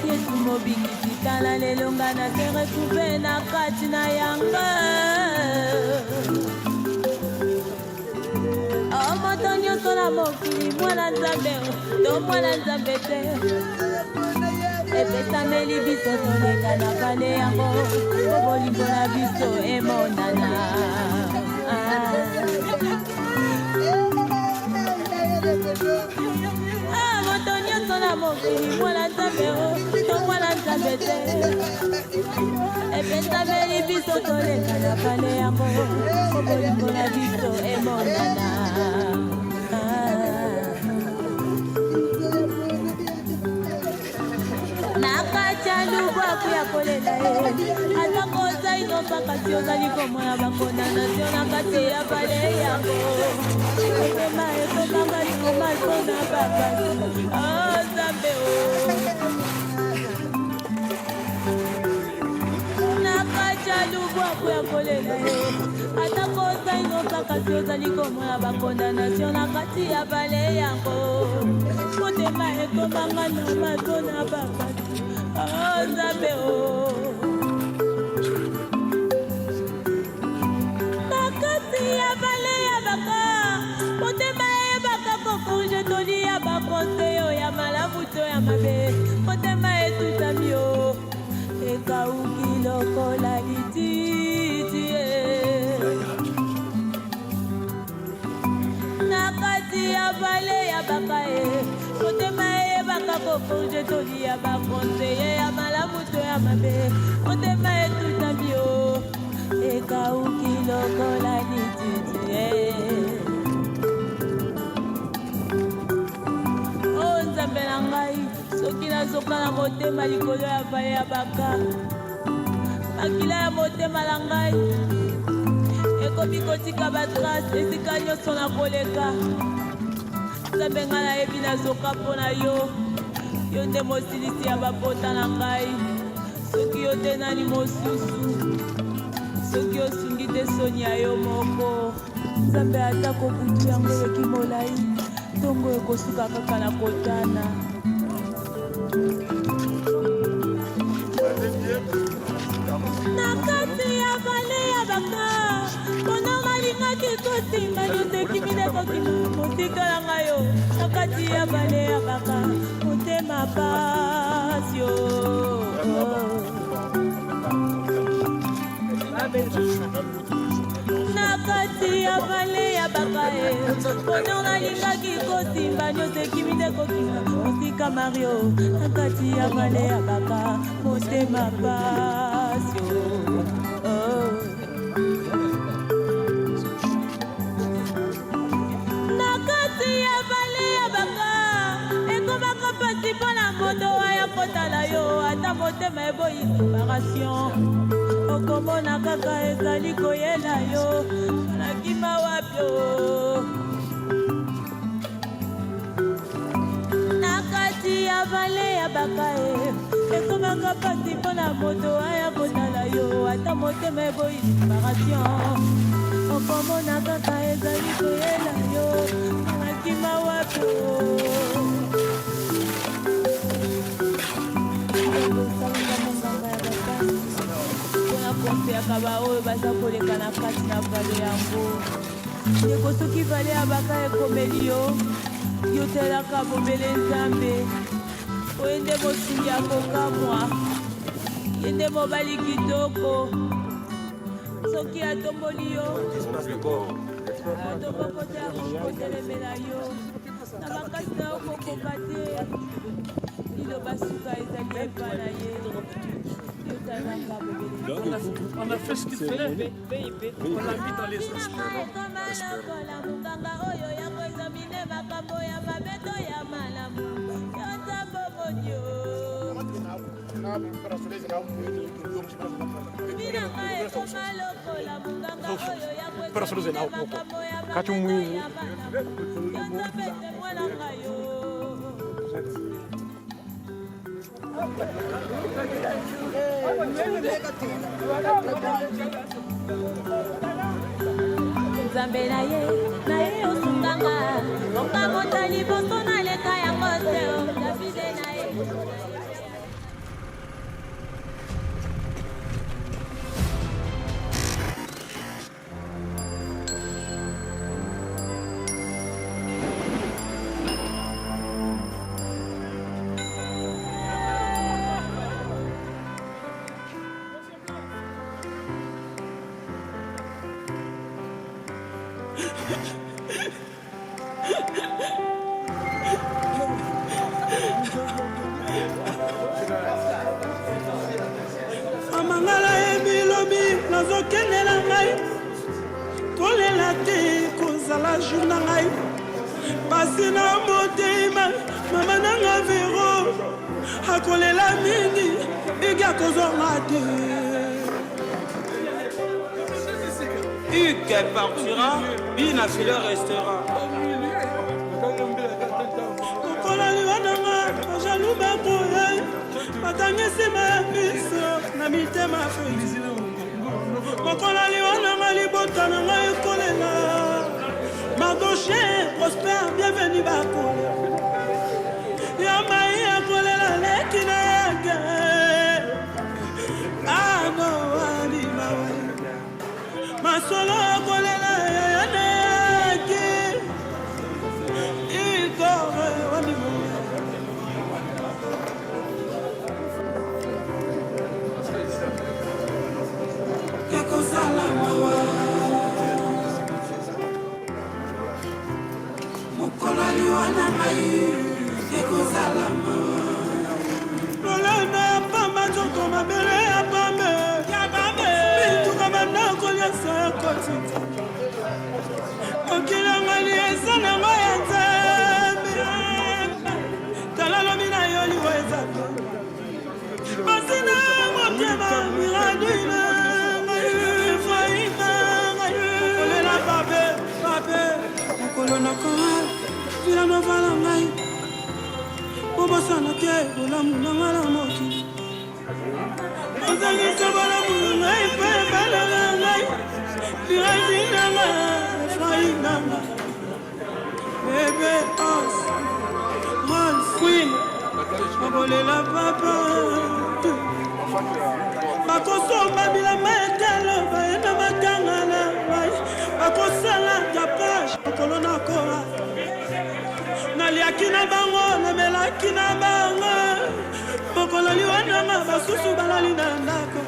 yesu mobiki tikala lelo nga na se retrouve na kati na yango moto nyonso na mokili mwana nzambe to mwana nzambe te epesameli biso toleka na bale yango po bolingo na biso emonana moto nyonso na mokili mwana nzambe to mwana nzambe te epesameli biso toleka na bale yango po bolingo na biso emonana nakati ya lubwaku ya kolela ye atako ozali nopakasi ozali komona bakondanatio na kati ya bale yango ekoma ekomanga likoma sona babasi nzambe nakati ya lubwaku ya kolela ye atako ozali nopakasi ozali komona bakondanatio na kati ya bale yango motema ekomanga na maso na babasi nzambe nakati ya bale ya baka motema eyebaka kokonje toli ya bakonseyo ya malamu to ya mabe motema etutami o ekauki lokola lititi nakati ya bale ya baka motema eyebaka kokonje toli ya bakonseye ya malamu to ya mabe motema etutami o ekauki lokola lititi o nzambe na ngai soki nazoka na motema likolo ya bale ya baka makila ya motema na ngai ekomi kotika batrace esika nyonso na koleka nzambe ngai nayebi nazoka mpo na yo yo nde mosilisi ya bapota na ngai soki yo te nani mosusu soki osungi te soni ya yo moko nzambe atako butu yango eleki molai ntongo ekosuka kaka na kotana na kati ya bale ya baka mpona nalingaki kosimba nyotekimi nde kokima motikala ngai yo na kati ya bale ya baka motema pasi o na kati ya bale ya baka mpona nalingaki kosimba nyotekimi nde kokima motika mario na kati ya bale ya baka motema pasi o moto aya kotala yo ata motema eboyi séparation okomona kaka ezali koyela yo nakima wapi o na kati ya bale ya baka ekomaka pasi mpona moto aya kotala yo ata motema eboyi séparation okomona kaka ezali koyela yo nakima wapi o konseaka baoyo baza koleka na kati na vale yango ndeko soki vale ya baka ekomeli yo yotelaka bomele nzambe oye nde mosungi akokamwa ye nde mobali kitoko soki atomboli yo atoboko te akokotelemela yo na makasi na yo kokoka te liloba suka ezali epa na ye On a fait ce qu'il fallait. On l'a mis dans les espérants. Nzambe na ye osunganga okamota liboso na leka yango te Davide na ye. Amangala ebilobi nazokendela ngai kolela te kozala jour na ngai pasi na motema mama nanga vero akolela mingi bigi akozonga te. Hugues partira, Bina Fila restera. Kokolali wananga bajalu bakoya batangisi biso na mitema feli. Kokolali wananga libota na ngai kolela Mardoché Prosper bienvenue bakoya Yamai akolela leki na yage ano wali mawe Masolo akolela yaneki Igore wali mawe Ekosala mawa Mukolali wana mai Ekosala mawa Lolena pamba joko mabele ya pambe Bintu kamana kolia sa koti Okila ngali esana ngaya nzambi Talalo mina yoli wezato Masina motema miradina Kolona koral, vila no vala ngai Bobosa na ke, bola muna ngala moki Ozali sabala muna ngai, pe bala ngai Vila zina nga, frai nanga Bebe os, Rolls, Queen Mabolela papa Bakosomba bila metelo, baena matanga na mai Bakosala tapage, kolona kora Naliaki na bango, namelaki na bango Bokolali wananga, basusu balali na ndako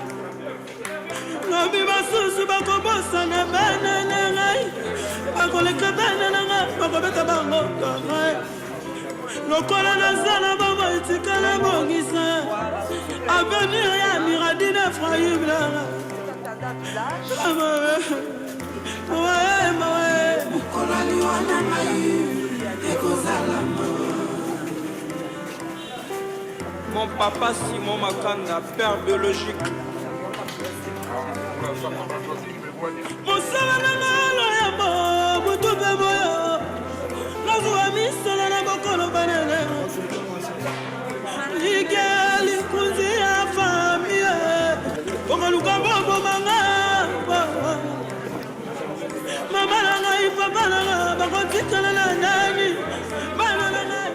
Lobi basusu bakobosa na bana na ngai Bakoleka bana na ngai, bakobeta bango karai Lokola na zana bango itikala bongisa Avenir ya miradine frayibla Mon papa Simon Makanda, père biologique. Mosala na ngalo ya bo butupe boyo Nazuwa misala na bokolo banele Igeli kunzi ya famille Okaluka bobo manga Mama na ngai papa na ngai bakotikala na nani Bana na ngai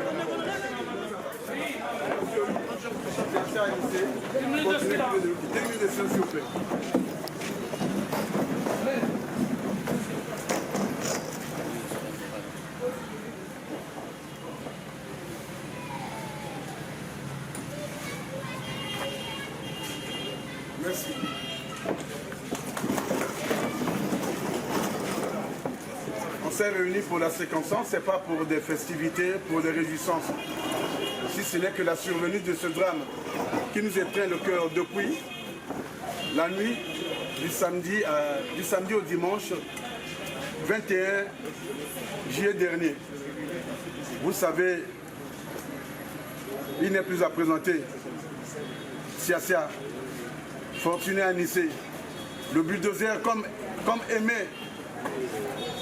Merci. On s'est réunis pour la séquençance, ce n'est pas pour des festivités, pour des réjouissances. Si ce n'est que la survenue de ce drame qui nous étreint le cœur depuis, la nuit du samedi au dimanche 21 juillet dernier. Vous savez, il n'est plus à présenter. Siasia, Fortuné Anissé, le bulldozer comme aimait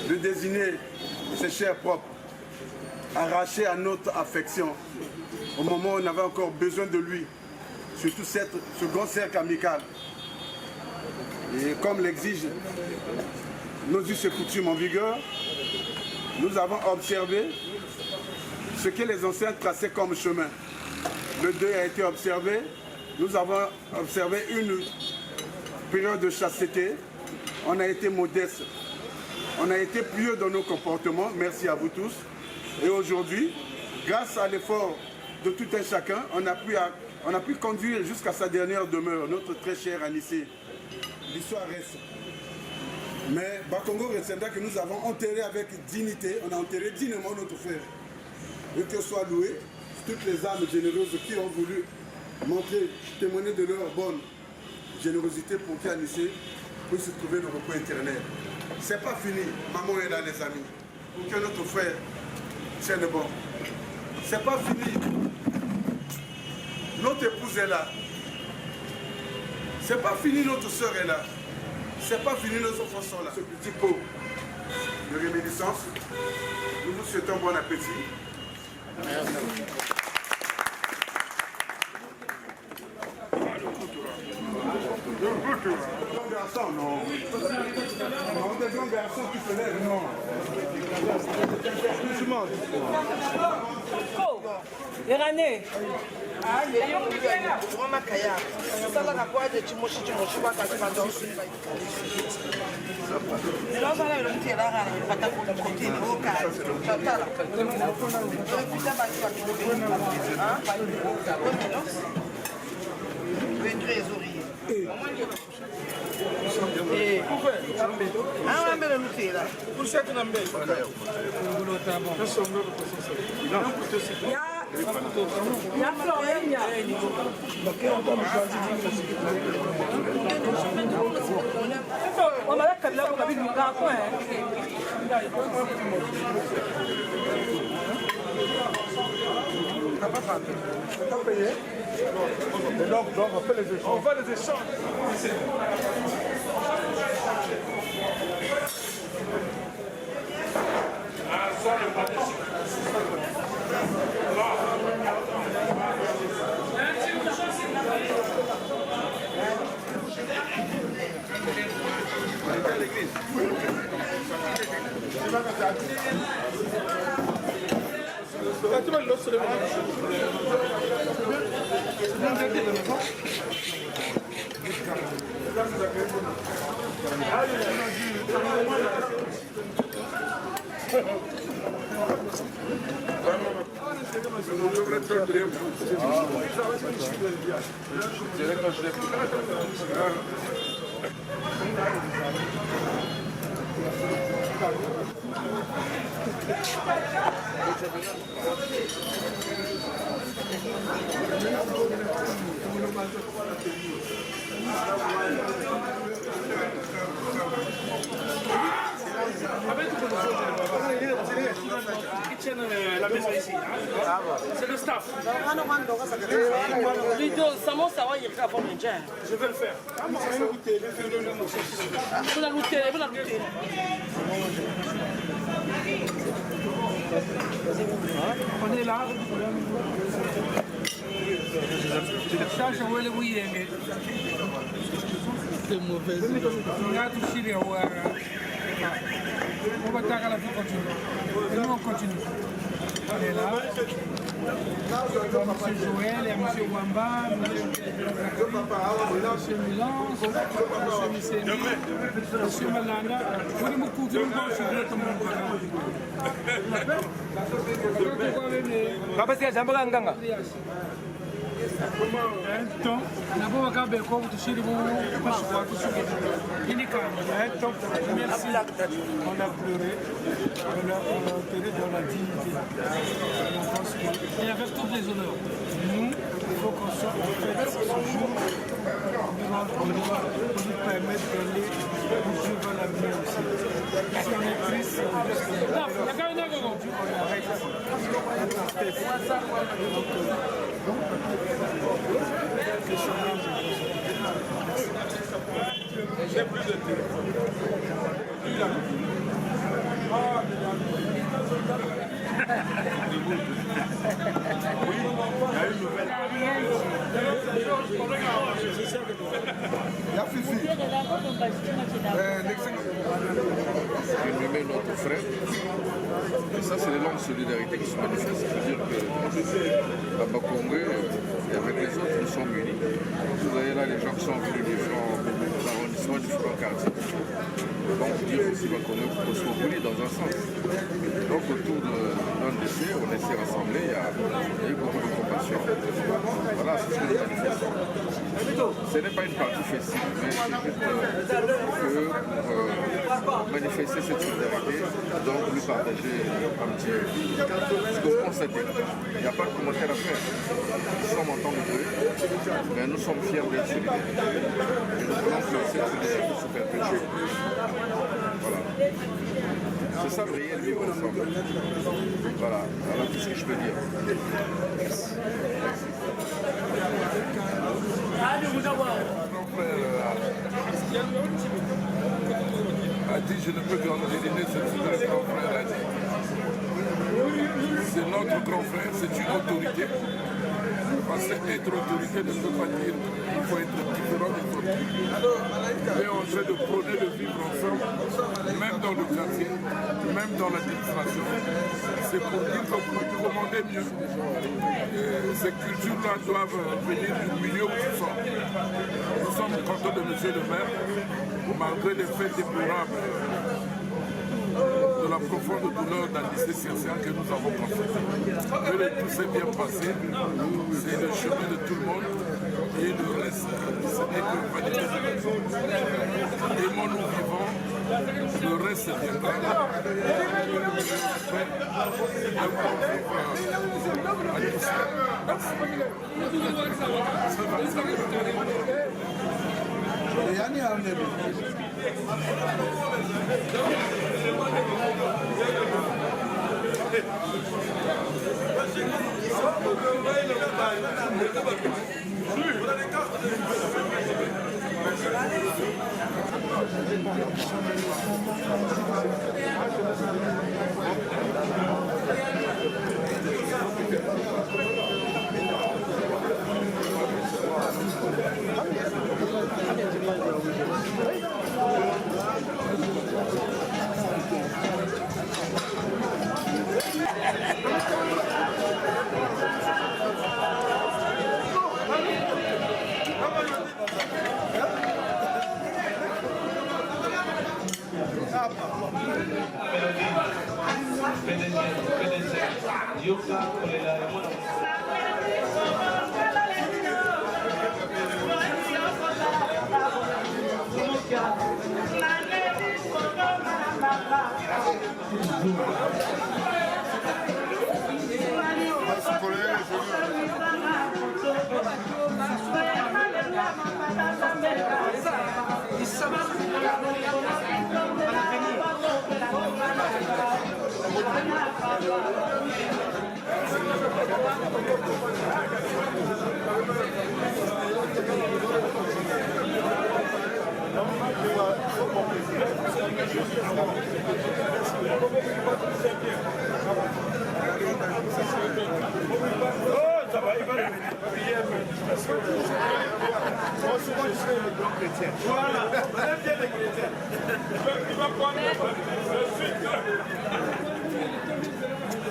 de désigner ses chers propres, arraché à notre affection au moment où on avait encore besoin de lui, surtout ce grand cercle amical. Et comme l'exigent nos us et coutumes en vigueur, nous avons observé ce que les anciens traçaient comme chemin. Le deuil a été observé, nous avons observé une période de chasteté, on a été modeste, on a été pieux dans nos comportements, merci à vous tous. Et aujourd'hui, grâce à l'effort de tout un chacun, on a pu conduire jusqu'à sa dernière demeure, notre très cher Anissé. L'histoire reste. Mais Bakongo Retsenda que nous avons enterré avec dignité, on a enterré dignement notre frère. Et que soient loués toutes les âmes généreuses qui ont voulu montrer, témoigner de leur bonne générosité pour qu'Anissé puisse trouver le repos éternel. C'est pas fini, maman est là les amis, pour que notre frère tienne bon. C'est pas fini, notre épouse est là. C'est pas fini, notre soeur est là. C'est pas fini, nos enfants sont là. Ce petit pot de réminiscence, nous vous souhaitons bon appétit. Merci. Garçon, non. On est des grands garçons qui se lèvent, non. Oh, Irané. Donc on fait les échanges. On fait les échanges. La maison ici. C'est le staff. Je vais le faire. Vous la lutter, vous la lutter. On est là. C'est mauvais. On va taire la vie continue. Et nous on continue. On est là. M. Joël et M. Wamba, M. Milan, M. Misseni, M. Malanda. Vous allez me couvrir encore sur le temps. Papa, c'est un peu d'anganga. Então, na boa cabe como tu chega no passo quatro subir. Indica, então, merci. On a pleuré, on a enterré dans la dignité. Et avec tous les honneurs. Nous, il faut attention au fait ce jour pour nous permettre d'aller où Dieu veut l'amener aussi. Si on est triste, aujourd'hui on arrête la tristesse. Que son âme J'ai plus de téléphone. Oui, il y a une nouvelle. Il y a Fifi. Inhumer notre frère. Et ça, c'est l'élan de solidarité qui se manifeste. C'est-à-dire que à Bakongé et avec les autres, nous sommes unis. Vous voyez là les gens qui sont venus du arrondissement du front quartier. Donc, dire aussi Bakongé pour se reculer dans un sens. Donc, autour d'un décès, on s'est rassemblés, il y a eu beaucoup de compassion. Voilà, c'est ce que nous manifestons. Ce n'est pas une partie festive, mais c'est juste que pour manifester cette solidarité, donc lui partager un petit peu. Ce que vous constatez, il n'y a pas de commentaire à faire. Nous sommes en temps de bruit, mais nous sommes fiers d'être solidaires. Et nous voulons que cette solidarité se perpétue. Voilà. C'est ça le réel vivre ensemble. Voilà, alors qu'est-ce que je peux dire? Merci. Mon frère a dit je ne peux qu'entériner ce que le grand frère a dit. C'est notre grand frère, c'est une autorité. Parce qu'être autorité ne peut pas dire qu'il faut être différent des autres. On est en train de prôner le vivre ensemble, même dans le quartier, même dans l'administration. C'est pour dire que vous commandez mieux. Ces cultures-là doivent venir du milieu où nous sommes. Nous sommes contents de M. le maire, malgré les faits déplorables de la profonde douleur d'un lycée scientifique que nous avons constaté. Que tout s'est bien passé, c'est le chemin de tout le monde et le reste, ce n'est que vanité de la vie. Aimons-nous vivants, le reste viendra.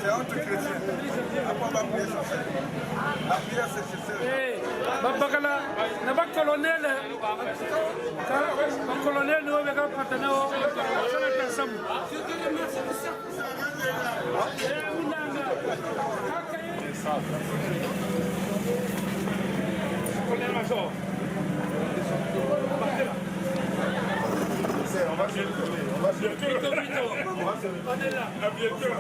C'est entre chrétiens. Après, on va prier sur ça. La prière, c'est Bakala, na ba colonel, colonel no be ka patana o sana pensam. On va bientôt. On est là. À bientôt.